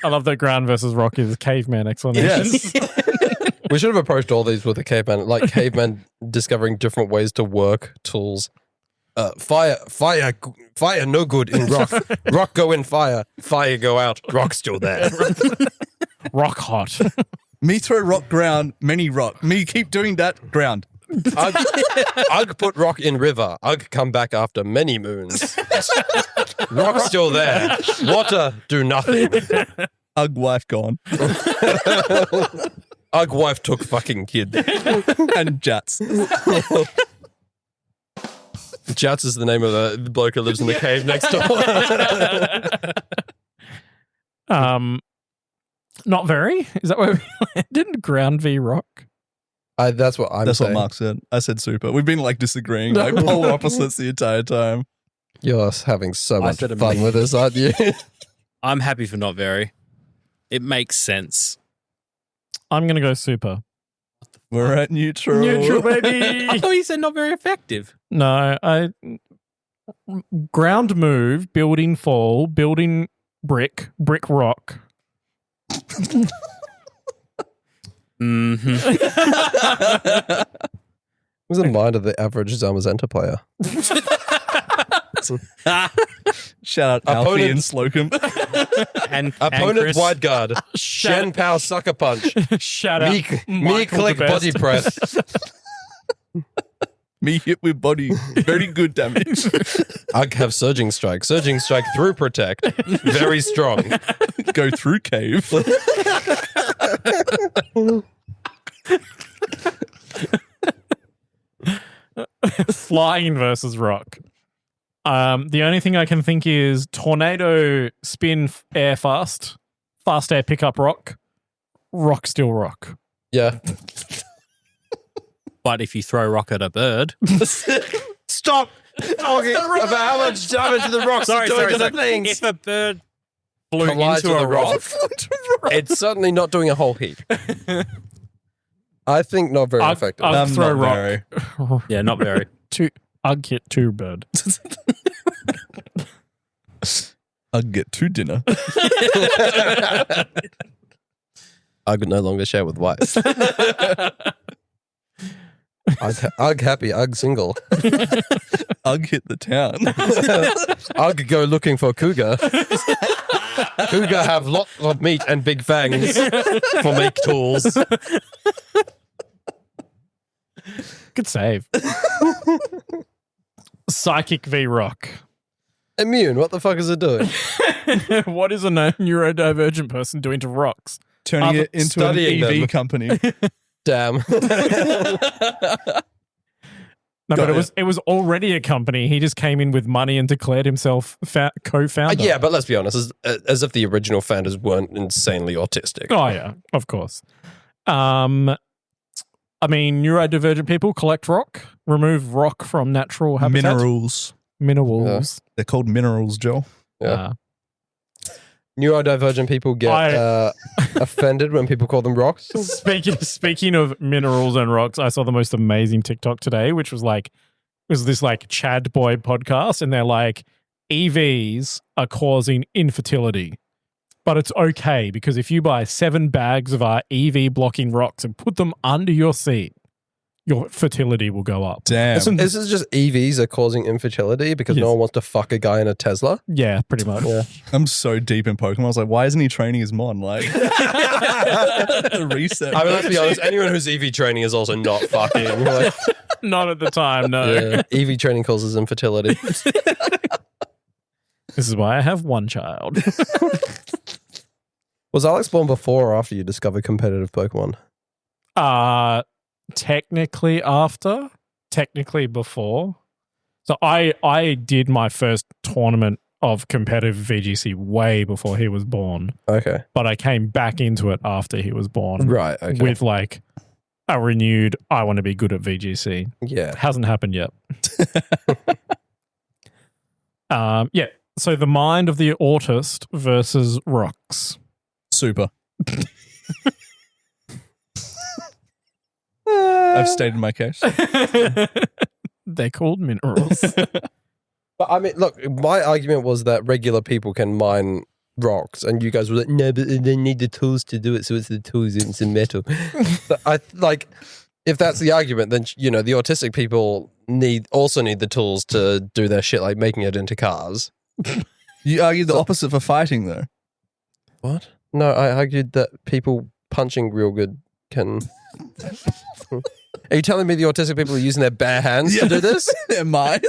I love that ground versus rock is caveman explanation. Yes. We should have approached all these with a caveman, like caveman discovering different ways to work tools. Fire, no good in rock. Rock go in fire go out. Rock still there. Rock hot. Me throw rock ground, many rock. Me keep doing that ground. Ugg put rock in river. Ugg come back after many moons. Rock still there. Water do nothing. Ugg wife gone. Ugg wife took fucking kid. And Jats. Jats is the name of the bloke who lives in the cave next door. Not very. Is that where we landed? Ground v rock. That's what I'm That's saying. what Mark said. I said super. We've been like disagreeing, like polar opposites the entire time. You're having so much said fun with this, aren't you? I'm happy for not very. It makes sense. I'm gonna go super. We're at neutral. Neutral, baby. I thought you said not very effective. No, ground move, building fall, building brick rock. Mm-hmm. What's the mind of the average Zamazenta player? Shout out Alfie Opponent- and Slocum. And Opponent Chris, wide guard. Shen Pow sucker punch. Shout out. Me Michael click the best. body press. Me hit with body. Very good damage. Ugg have surging strike. Surging strike through protect. Very strong. Go through cave. Flying versus rock. The only thing I can think is tornado spin air fast air pickup rock still rock. Yeah. but if you throw rock at a bird, Stop talking about how much damage the rocks are doing to the things. if a bird flew Collides into with a a rock, It's certainly not doing a whole heap. I think not very effective. I'll throw not rock. very. yeah, not very. I'll get two bird. I'll get to dinner. I could no longer share with wife. Ugg happy, Ugg single. I'll hit the town. Ugg go looking for cougar. Cougar have lots of meat and big fangs for make tools. Good save. Psychic v Rock. Immune. What the fuck is it doing? What is a neurodivergent person doing to rocks? Turning it into an studying EV them. company. Damn. No, Got but it was already a company. He just came in with money and declared himself co-founder. Yeah, but let's be honest. As if the original founders weren't insanely autistic. Oh yeah, of course. I mean, neurodivergent people collect rock, remove rock from natural habitat. Minerals. They're called minerals, Joel. Yeah. Neurodivergent people get offended when people call them rocks. Speaking of minerals and rocks, I saw the most amazing TikTok today, which was this Chad Boy podcast, and they're like, EVs are causing infertility, but it's okay because if you buy 7 bags of our EV blocking rocks and put them under your seat, your fertility will go up. Damn. This is just EVs are causing infertility because no one wants to fuck a guy in a Tesla. Yeah, pretty much. Yeah. I'm so deep in Pokemon. I was like, why isn't he training his mon? Like, reset. I mean, let's be honest. Anyone who's EV training is also not fucking. Like, Not at the time, no. yeah. EV training causes infertility. This is why I have one child. Was Alex born before or after you discovered competitive Pokemon? Technically after, technically before. So I did my first tournament of competitive VGC way before he was born, Okay. but I came back into it after he was born Right. Okay. with like a renewed, I want to be good at VGC. yeah. Hasn't happened yet. Yeah. So the mind of the autist versus rocks. Super. I've stated my case. They're called minerals. But I mean, look, my argument was that regular people can mine rocks, and you guys were like, no, but they need the tools to do it, so it's the tools, it's the metal. But I like, if that's the argument, then the autistic people also need the tools to do their shit, like making it into cars. You argued the opposite for fighting, though. What? No, I argued that people punching real good can. Are you telling me the autistic people are using their bare hands to do this? They're mine.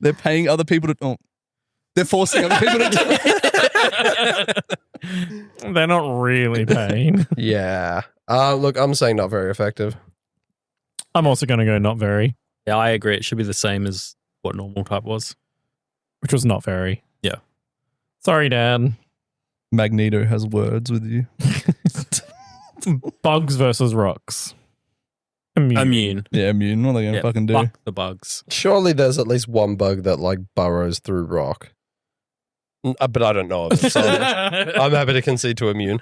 They're paying other people to. Oh, they're forcing other people to do it. They're not really paying. Yeah. Look, I'm saying not very effective. I'm also going to go not very, Yeah, I agree. It should be the same as what normal type was. which was not very. Yeah. Sorry, Dad. Magneto has words with you. Bugs versus rocks. Immune. Yeah, immune. What are they going to fucking do? Fuck the bugs. Surely there's at least one bug that like burrows through rock. But I don't know of it, so I'm happy to concede to immune.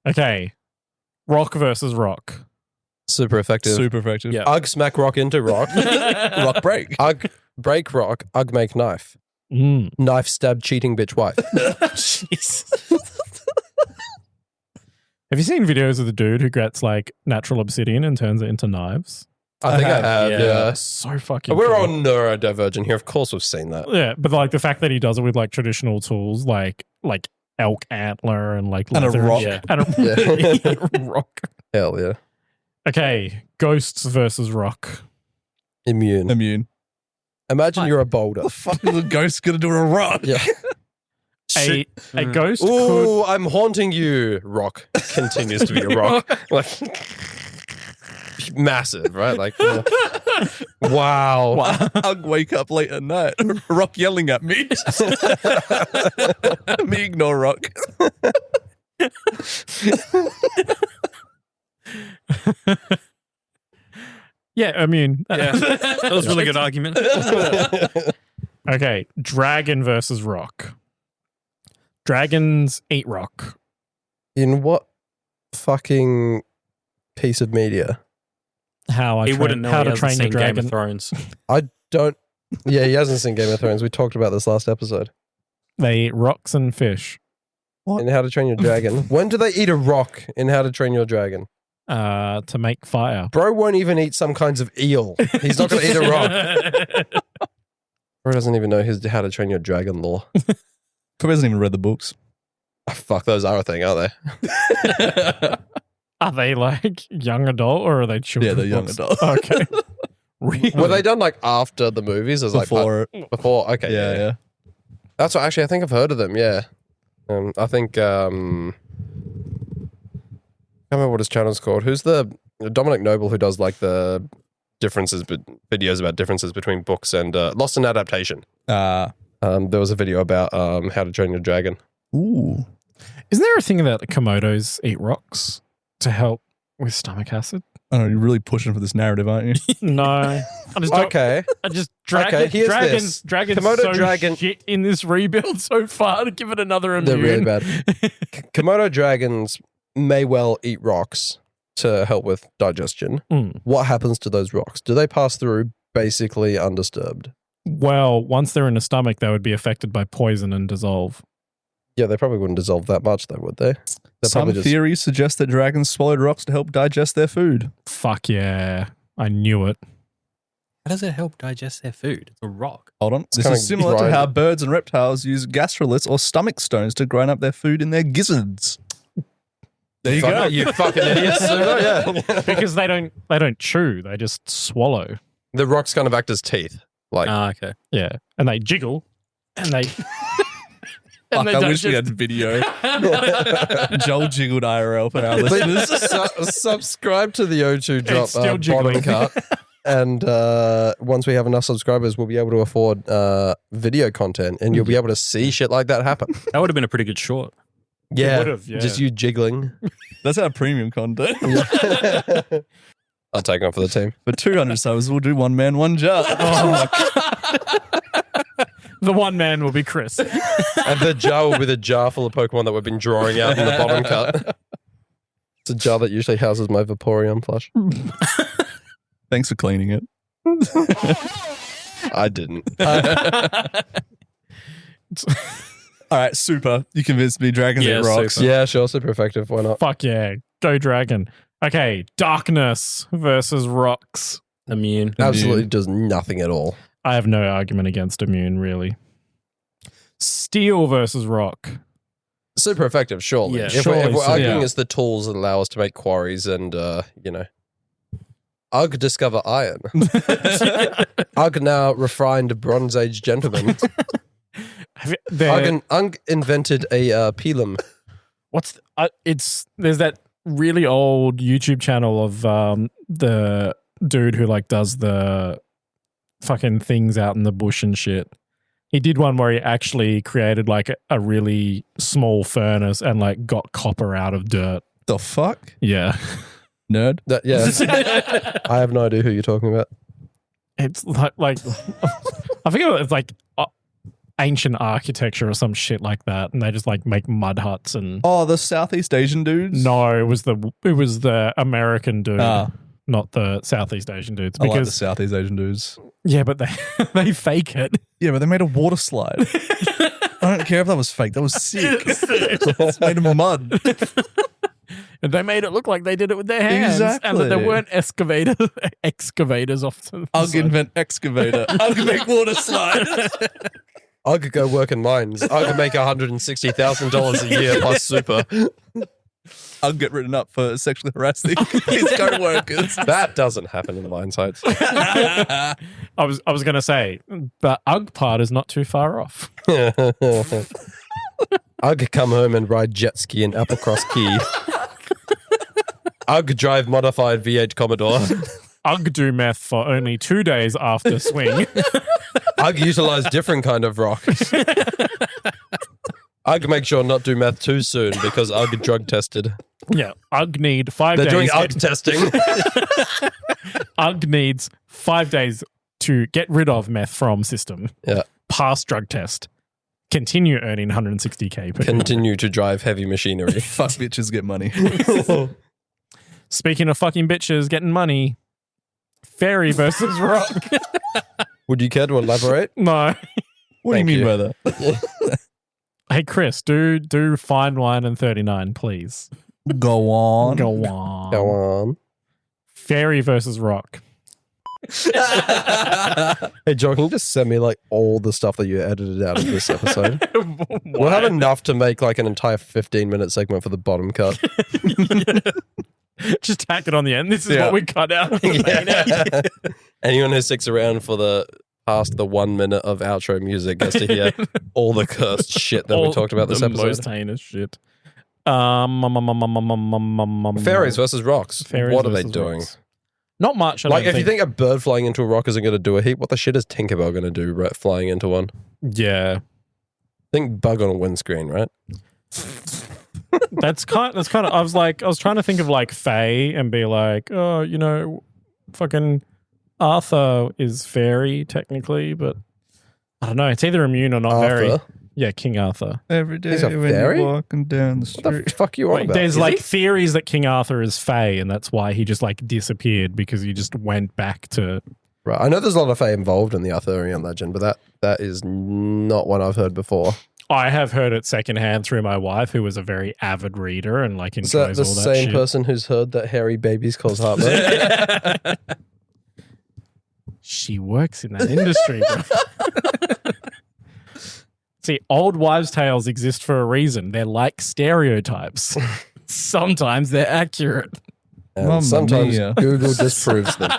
Okay. Rock versus rock. Super effective. Super effective. Yeah. Ugg smack rock into rock. Rock break. Ugg break rock. Ugg make knife. Mm. Knife stab cheating bitch wife. Have you seen videos of the dude who gets like natural obsidian and turns it into knives? I think I have, yeah. So fucking We're cool. all neurodivergent here. Of course we've seen that. Yeah, but like the fact that he does it with like traditional tools like elk antler and like And a leather rock. shit. And a rock. Hell yeah. Okay, ghosts versus rock. Immune. Immune. Imagine you're a boulder. The fuck is a ghost going to do to a rock? Yeah. A ghost could Ooh, I'm haunting you. Rock continues to be a rock. Like massive, right? Like wow. I'll wake up late at night. Rock yelling at me. Me ignore Rock. Yeah, immune. Yeah, that was a really good argument. Okay, dragon versus rock. Dragons eat rock. In what fucking piece of media? How He wouldn't know. how He to hasn't train your seen Game dragon. of Thrones. I don't. Yeah, he hasn't seen Game of Thrones. We talked about this last episode. They eat rocks and fish. In How to Train Your Dragon. When do they eat a rock in How to Train Your Dragon? To make fire. Bro won't even eat some kinds of eel. He's not going to eat a rock. Bro doesn't even know his How to Train Your Dragon lore. Probably hasn't even read the books. Oh, fuck, those are a thing, aren't they? Are they like young adult or are they children? Yeah, they're young books? adult. Okay. Really? Were they done like after the movies? As Before like before? Okay, yeah. That's what actually I think I've heard of them. Yeah, I think I can't remember what his channel's called. Who's the Dominic Noble who does like the differences, videos about differences between books and Lost in Adaptation. There was a video about How to Train Your Dragon. Ooh. Isn't there a thing that Komodos eat rocks to help with stomach acid? I don't know, you're really pushing for this narrative, aren't you? No. I just don't- Okay, I just Okay, here's this. dragons Komodo so dragon- shit in this rebuild so far to give it another immune. they're really bad. Komodo dragons may well eat rocks to help with digestion. Mm. What happens to those rocks? Do they pass through basically undisturbed? Well, once they're in the stomach, they would be affected by poison and dissolve. Yeah, they probably wouldn't dissolve that much, though, would they? They're Some probably just- theories suggest that dragons swallowed rocks to help digest their food. Fuck yeah. I knew it. How does it help digest their food? It's a rock. Hold on. This kinda is similar to grind- how birds and reptiles use gastroliths or stomach stones to grind up their food in their gizzards. There you go. You fucking idiots. Yeah. Because they don't chew, they just swallow. The rocks kind of act as teeth. Like, Okay. Yeah. And they jiggle and they Fuck, I wish we digest- had video. Joel jiggled IRL for our listeners. subscribe to the O2 Drop still bottom jiggling. cut. And once we have enough subscribers, we'll be able to afford video content and you'll be able to see shit like that happen. That would have been a pretty good short. Yeah. would've, yeah. Just you jiggling. That's our premium content. I'll take one for the team. For 200 subs, we'll do one man, one jar. The one man will be Chris. And the jar will be the jar full of Pokemon that we've been drawing out in the bottom cut. It's a jar that usually houses my Vaporeon plush. Thanks for cleaning it. I didn't. All right, super. You convinced me. Dragons Yeah, eat rocks. super. Yeah, sure, super effective. Why not? Fuck yeah. Go dragon. Okay. Darkness versus rocks. Immune. Absolutely does nothing at all. I have no argument against immune, really. Steel versus rock. Super effective, surely. Yeah, If we're surely, arguing yeah. it's the tools that allow us to make quarries and, Ugg discover iron. Ugg now refined Bronze Age gentleman. Ugg invented a pilum. What's there's that really old YouTube channel of the dude who like does the fucking things out in the bush and shit. He did one where he actually created like a really small furnace and like got copper out of dirt. The fuck? Yeah. Nerd. Yeah. I have no idea who you're talking about. It's like I think it's like ancient architecture or some shit like that, and they just like make mud huts and. Oh, the Southeast Asian dudes? No, it was the American dude, Ah, not the Southeast Asian dudes. I like the Because Southeast Asian dudes. yeah, but they fake it. Yeah, but they made a water slide. I don't care if that was fake. That was sick. It's made of mud. And they made it look like they did it with their hands, and that there Exactly. weren't excavators often. I'll invent excavator. I'll make water slide. I could go work in mines. I could make $160,000 a year plus super. I'll get written up for sexually harassing his co-workers. That doesn't happen in the mine sites. I was going to say the UGG part is not too far off. I could come home and ride jet ski in Applecross Key. I could drive modified V8 Commodore. UGG do meth for only 2 days after swing. I could utilize different kind of rock. I could make sure not do meth too soon because I get drug tested. Yeah, UGG need 5 They're days. doing UGG testing. UGG needs 5 days to get rid of meth from system. Yeah. Pass drug test. Continue earning 160K per year. Continue to drive heavy machinery. Fuck bitches get money. Speaking of fucking bitches getting money, fairy versus rock. Would you care to elaborate? No. What do you Thank mean you. by that? Hey, Chris, do fine wine and 39, please. Go on. Go on. Go on. Fairy versus rock. Hey, John, can you just send me like all the stuff that you edited out of this episode? We'll have enough to make like an entire 15-minute segment for the bottom cut. Just tack it on the end. This is what we cut out. Yeah. Anyone who sticks around for the past the 1 minute of outro music gets to hear all the cursed shit that we talked about this episode. Most heinous shit. Fairies versus rocks. Fairies what are they versus doing? rocks. Not much. Like, if you think a bird flying into a rock isn't going to do a heap, what the shit is Tinkerbell going to do flying into one? Yeah. Think bug on a windscreen, right? That's kind of. I was trying to think of like Fae and be like, oh, you know, fucking Arthur is fairy technically, but I don't know. It's either immune or not very. Yeah, King Arthur. Every day He's a when fairy? you're walking down the street. What the fuck you on Wait, about? there's Is like he? theories that King Arthur is Fae, and that's why he just like disappeared because he just went back to. Right. I know there's a lot of Fae involved in the Arthurian legend, but that is not one I've heard before. I have heard it secondhand through my wife, who was a very avid reader and like Is that enjoys the all that same shit. person who's heard that hairy babies cause heartburn? She works in that industry, bro. See, old wives' tales exist for a reason. They're like stereotypes. Sometimes they're accurate. And Mamma sometimes mia. Google disproves them.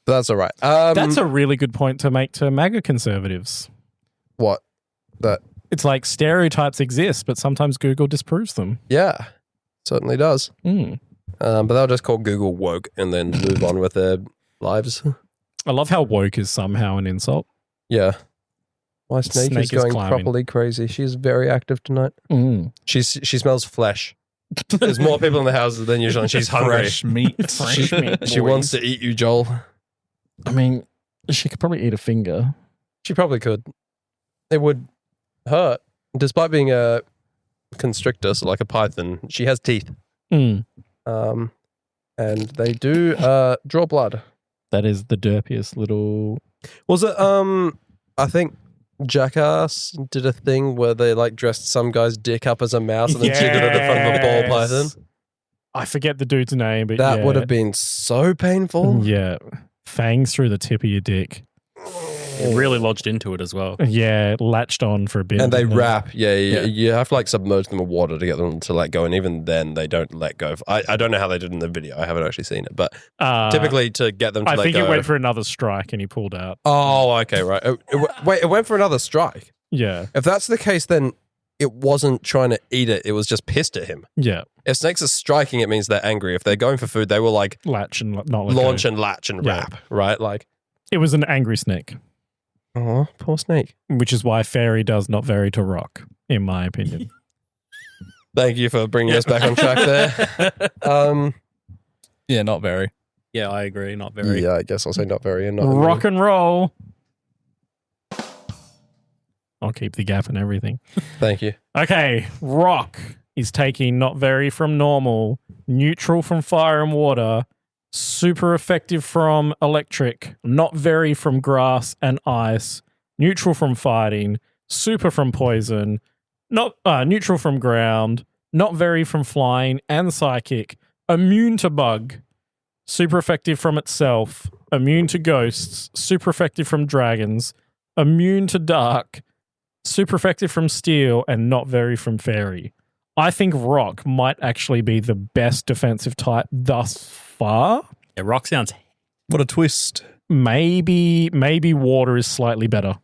That's all right. That's a really good point to make to MAGA conservatives. What? That? It's like stereotypes exist, but sometimes Google disproves them. Yeah, certainly does. Mm. But they'll just call Google woke and then move on with their lives. I love how woke is somehow an insult. Yeah. My snake is Snake is going climbing. properly crazy. She's very active tonight. Mm. She smells flesh. There's more people in the house than usual, and she's hungry. Fresh meat. Fresh meat. She wants to eat you, Joel. I mean, she could probably eat a finger. She probably could. It would hurt. Despite being a constrictor, so like a python, she has teeth. Mm. And they do draw blood. That is the derpiest little... Was it, I think Jackass did a thing where they like dressed some guy's dick up as a mouse and then cheated it in front of a ball python? I forget the dude's name, but That yeah. would have been so painful. Yeah. Fangs through the tip of your dick. It really lodged into it as well. Yeah, it latched on for a bit. And they didn't it? wrap. Yeah, you have to like submerge them with water to get them to let go. And even then, they don't let go. I don't know how they did in the video. I haven't actually seen it. But typically to get them to I let think go. it went for another strike and he pulled out. Oh, okay, right. Wait, it went for another strike. Yeah. If that's the case, then it wasn't trying to eat it. It was just pissed at him. Yeah. If snakes are striking, it means they're angry. If they're going for food, they will like Latch and not let launch go. and latch and Yeah. wrap, right? Like, It was an angry snake, oh, poor snake. which is why fairy does not vary to rock, in my opinion. Thank you for bringing us back on track there. Yeah, not very. Yeah, I agree. Not very. Yeah, I guess I'll say not very. And not Rock and roll. I'll keep the gap and everything. Thank you. Okay, rock is taking not very from normal, neutral from fire and water, super effective from electric, not very from grass and ice, neutral from fighting, super from poison, not neutral from ground, not very from flying and psychic, immune to bug, super effective from itself, immune to ghosts, super effective from dragons, immune to dark, super effective from steel, and not very from fairy. I think rock might actually be the best defensive type thus far. Yeah, rock sounds. What a twist. Maybe water is slightly better.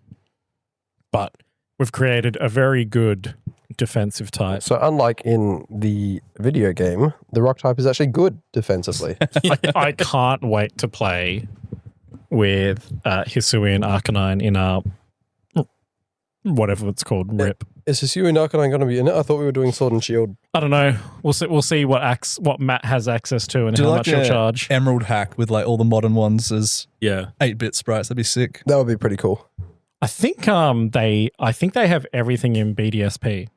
But we've created a very good defensive type. So unlike in the video game, the rock type is actually good defensively. I can't wait to play with Hisui and Arcanine in our whatever it's called, RIP. Is Hisui and Arcanine going to be in it? I thought we were doing Sword and Shield. I don't know. We'll see what Matt has access to and Do how you much like he'll a charge. Emerald hack with like all the modern ones as Yeah. 8-bit sprites? That'd be sick. That would be pretty cool. I think they have everything in BDSP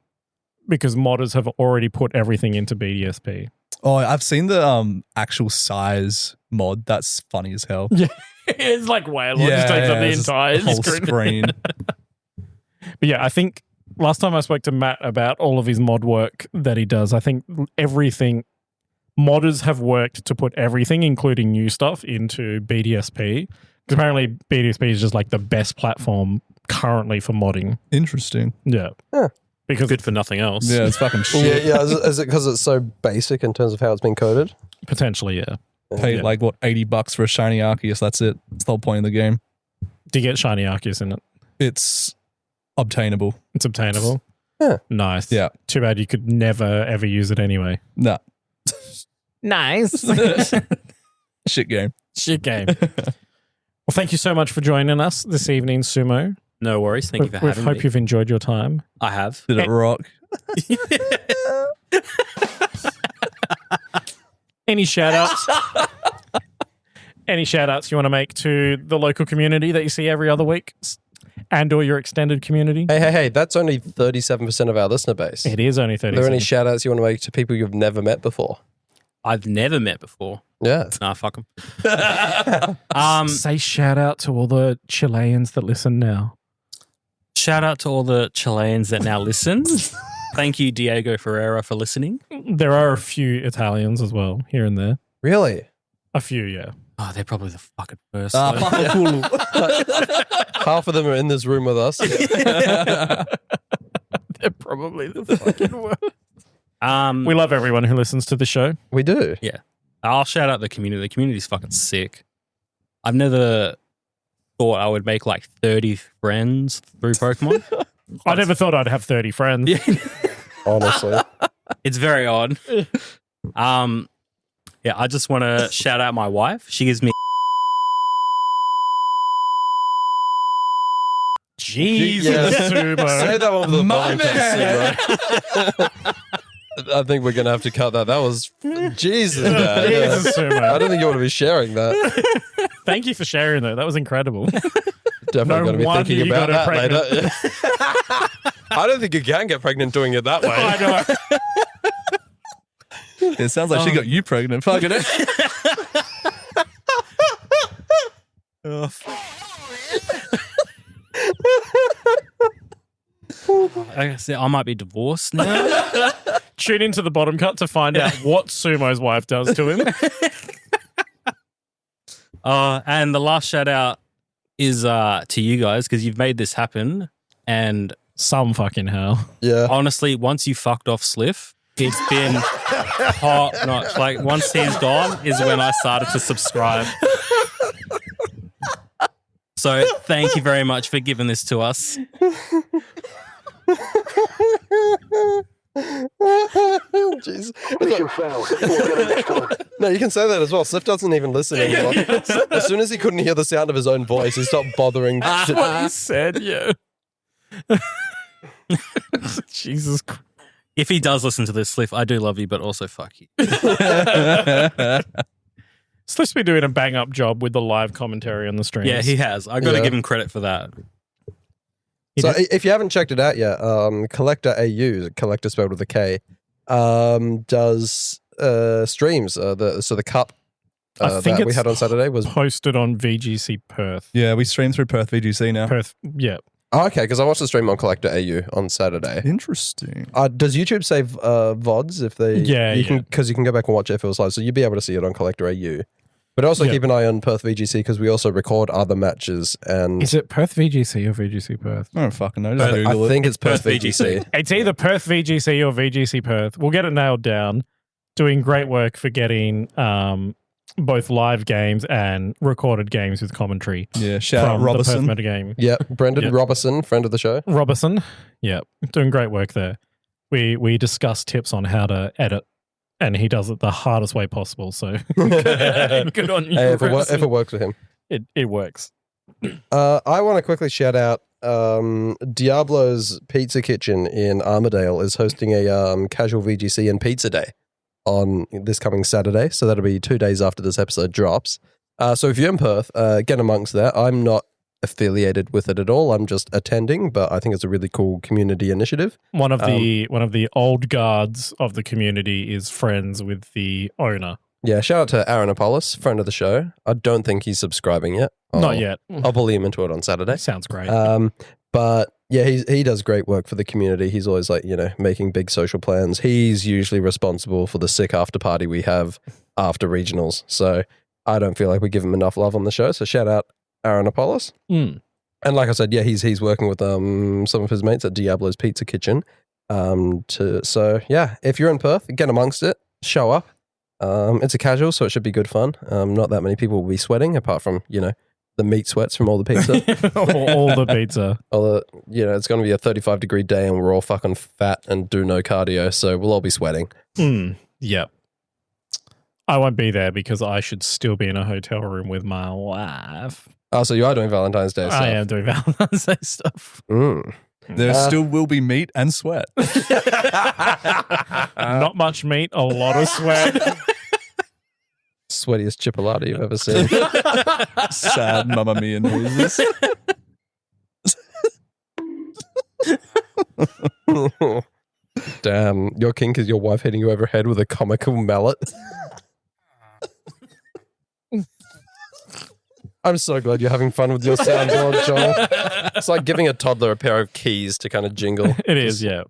because modders have already put everything into BDSP. Oh, I've seen the actual size mod. That's funny as hell. Yeah, it's like whale. It just takes up the it's just entire the whole screen. screen. But yeah, I think last time I spoke to Matt about all of his mod work that he does, I think everything modders have worked to put everything, including new stuff, into BDSP. Because apparently BDSP is just like the best platform currently for modding. Interesting. Yeah. Huh. because Good for nothing else. Yeah, it's fucking shit. Yeah. Is it because it's so basic in terms of how it's been coded? potentially, yeah. Paid Yeah. like what, $80 for a shiny Arceus. That's it. That's the whole point of the game. Do you get shiny Arceus in it? It's obtainable. It's obtainable. Yeah. Nice. Yeah. Too bad you could never ever use it anyway. Nah, Nice. shit game. Shit game. Well, thank you so much for joining us this evening, Sumo. No worries. Thank you for We having hope me. you've enjoyed your time. I have. Did it rock? Any shout outs? Any shout outs you want to make to the local community that you see every other week and or your extended community? Hey, that's only 37% of our listener base. It is only Are 30. there any shout outs you want to make to people you've never met before? I've never met before. Yeah. Nah, fuck them. Say shout out to all the Chileans that listen now. Shout out to all the Chileans that now listen. Thank you, Diego Ferreira, for listening. There are a few Italians as well, here and there. Really? A few, yeah. Oh, they're probably the fucking worst. Ah, though. fucking cool. Half of them are in this room with us. They're probably the fucking worst. Um, We love everyone who listens to the show. We do. I'll shout out the community. The community's fucking sick. I've never thought I would make like 30 friends through Pokemon. I never thought I'd have 30 friends. Honestly. It's very odd. Yeah, I just want to shout out my wife. She gives me Jesus, Yeah. Sumo. Say that one with the My volume test, man. Sumo. I think we're going to have to cut that. That was Jesus, man. Jesus, I Sumo. don't think you want to be sharing that. Thank you for sharing that. That was incredible. Definitely No going to be wonder thinking you about got that her later. I don't think you can get pregnant doing it that way. I know. It sounds like she got you pregnant. Fucking it. I said I might be divorced now. Tune into the bottom cut to find out what Sumo's wife does to him. And the last shout out is to you guys because you've made this happen. And Some fucking hell. Yeah. honestly, once you fucked off Sliff, it's been hot notch. Like once he's gone is when I started to subscribe. So thank you very much for giving this to us. Jeez. Mission failed. We'll get it next time. No, you can say that as well. Sliff doesn't even listen anymore. As soon as he couldn't hear the sound of his own voice, he stopped bothering. That's what you said, yeah. Jesus Christ. If he does listen to this, Sliff, I do love you, but also fuck you. Sliff's been doing a bang up job with the live commentary on the stream. Yeah, he has. I got to Yeah. give him credit for that. So if you haven't checked it out yet, Collector AU, Collector spelled with a K, does streams. The cup I think that we it's had on Saturday was. posted on VGC Perth. Yeah, we stream through Perth VGC now. Perth, yeah. Oh, okay, because I watched the stream on Collector AU on Saturday. Interesting. Does YouTube save VODs if they? Yeah, you can because you can go back and watch it if it was live, so you'd be able to see it on Collector AU. But also Yeah. keep an eye on Perth VGC because we also record other matches, and Is it Perth VGC or VGC Perth? I don't fucking know. Just I Google it. think it's Perth Perth VGC. It's either Perth VGC or VGC Perth. We'll get it nailed down. Doing great work for getting both live games and recorded games with commentary Yeah, shout out from Robertson. the Perth Metagame. Yep, Brendan Yep. Robertson, friend of the show. Robertson, yeah, doing great work there. We discuss tips on how to edit, and he does it the hardest way possible. So good on you. Hey, if Robertson. it works with him. It works. I want to quickly shout out Diablo's Pizza Kitchen in Armadale is hosting a casual VGC and pizza day on this coming Saturday. So that'll be 2 days after this episode drops. So if you're in Perth, get amongst that. I'm not affiliated with it at all. I'm just attending, but I think it's a really cool community initiative. One of the old guards of the community is friends with the owner. Yeah, shout out to Aaron Apollos, friend of the show. I don't think he's subscribing yet. Not yet. I'll bully him into it on Saturday. Sounds great. But yeah, he does great work for the community. He's always like, making big social plans. He's usually responsible for the sick after party we have after regionals. So I don't feel like we give him enough love on the show. So shout out Aaron Apollos. Mm. And like I said, yeah, he's working with some of his mates at Diablo's Pizza Kitchen. So yeah, if you're in Perth, get amongst it. Show up. It's a casual, so it should be good fun. Not that many people will be sweating, apart from the meat sweats from all the pizza. all the pizza. It's going to be a 35-degree day, and we're all fucking fat and do no cardio, so we'll all be sweating. Yep. I won't be there because I should still be in a hotel room with my wife. Oh, so you are doing Valentine's Day stuff? I am doing Valentine's Day stuff. There still will be meat and sweat. Not much meat, a lot of sweat. Sweatiest chipolata you've ever seen. Sad Mamma Mia noises. Damn, your kink is your wife hitting you over her head with a comical mallet. I'm so glad you're having fun with your soundboard, Joel. It's like giving a toddler a pair of keys to kind of jingle. It is, yeah.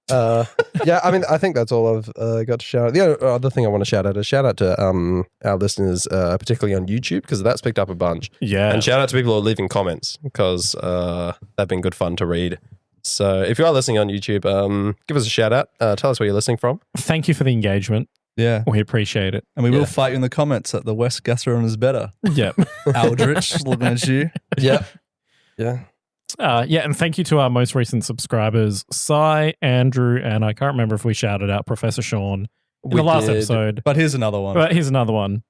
Yeah, I mean, I think that's all I've got to shout out. The other thing I want to shout out is shout out to our listeners, particularly on YouTube, because that's picked up a bunch. Yeah. And shout out to people who are leaving comments, because they've been good fun to read. So if you are listening on YouTube, give us a shout out. Tell us where you're listening from. Thank you for the engagement. Yeah. We appreciate it. And we will fight you in the comments at the West Gasseron is better. Yep. Aldrich, looking at you. Yeah. Yeah. And thank you to our most recent subscribers, Cy, Andrew, and I can't remember if we shouted out Professor Sean in the last episode. But here's another one. But here's another one.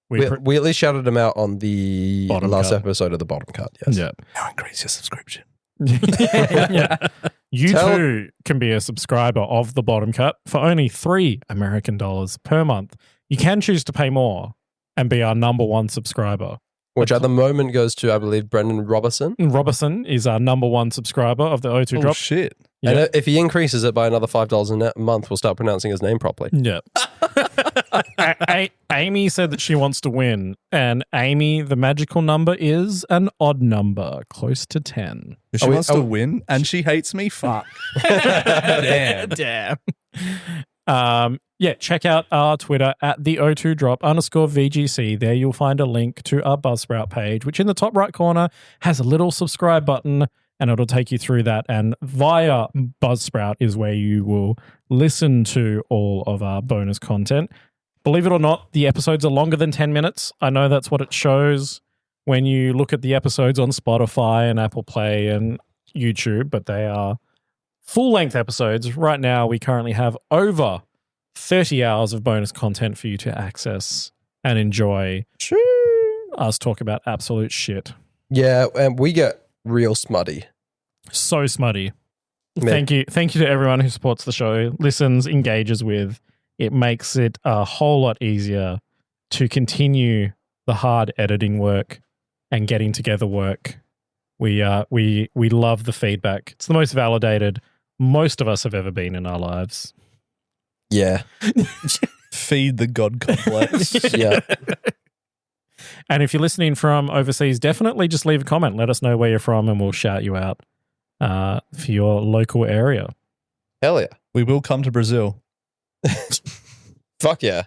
We at least shouted them out on the last episode of the bottom cut. Yes. Yep. Now increase your subscription. Yeah. You too can be a subscriber of the bottom cut for only $3 American per month. You can choose to pay more and be our number one subscriber. Which at the moment goes to, I believe, Brendan Robertson. Robertson is our number one subscriber of the O2 drop. Shit. Yep. And if he increases it by another $5 a month, we'll start pronouncing his name properly. Yep. Amy said that she wants to win. And Amy, the magical number is an odd number, close to 10. If she wants to win and she hates me, fuck. Damn. Check out our Twitter at the O2drop_VGC. There you'll find a link to our Buzzsprout page, which in the top right corner has a little subscribe button, and it'll take you through that. And via Buzzsprout is where you will listen to all of our bonus content. Believe it or not, the episodes are longer than 10 minutes. I know that's what it shows when you look at the episodes on Spotify and Apple Play and YouTube, but they are full-length episodes. Right now, we currently have over 30 hours of bonus content for you to access and enjoy. Us talk about absolute shit. Yeah, and we get real smutty. So smutty. Thank you to everyone who supports the show, listens, engages with. It makes it a whole lot easier to continue the hard editing work and getting together work. We love the feedback. It's the most validated most of us have ever been in our lives. Yeah. Feed the God complex. Yeah. And if you're listening from overseas, definitely just leave a comment. Let us know where you're from and we'll shout you out for your local area. Hell yeah. We will come to Brazil. Fuck yeah.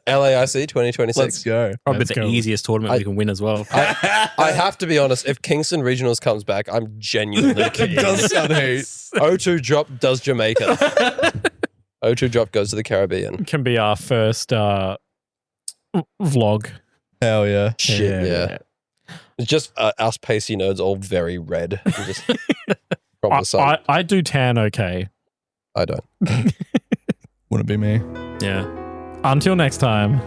LAIC 2026. Let's go. Probably the easiest tournament we can win as well. I have to be honest, if Kingston Regionals comes back, I'm genuinely keen. It does sound hate. O2 Drop does Jamaica. O2 Drop goes to the Caribbean. Can be our first vlog. Hell yeah. Shit, yeah. It's just us pasty nerds all very red. Just from the sun. I do tan okay. I don't. Wouldn't be me. Yeah. Until next time.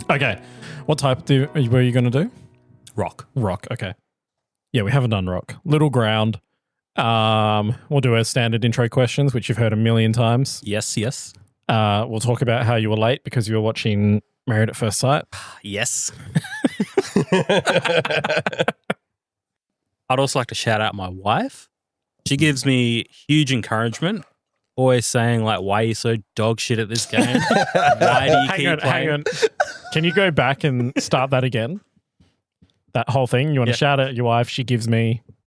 Okay. What type were you going to do? Rock. Rock. Okay. Yeah, we haven't done rock. Little ground. We'll do our standard intro questions, which you've heard a million times. Yes, yes. We'll talk about how you were late because you were watching Married at First Sight. Yes. I'd also like to shout out my wife. She gives me huge encouragement, always saying like, "Why are you so dog shit at this game? Why do you keep playing?" Hang on. Can you go back and start that again? That whole thing. You want to shout at your wife? She gives me.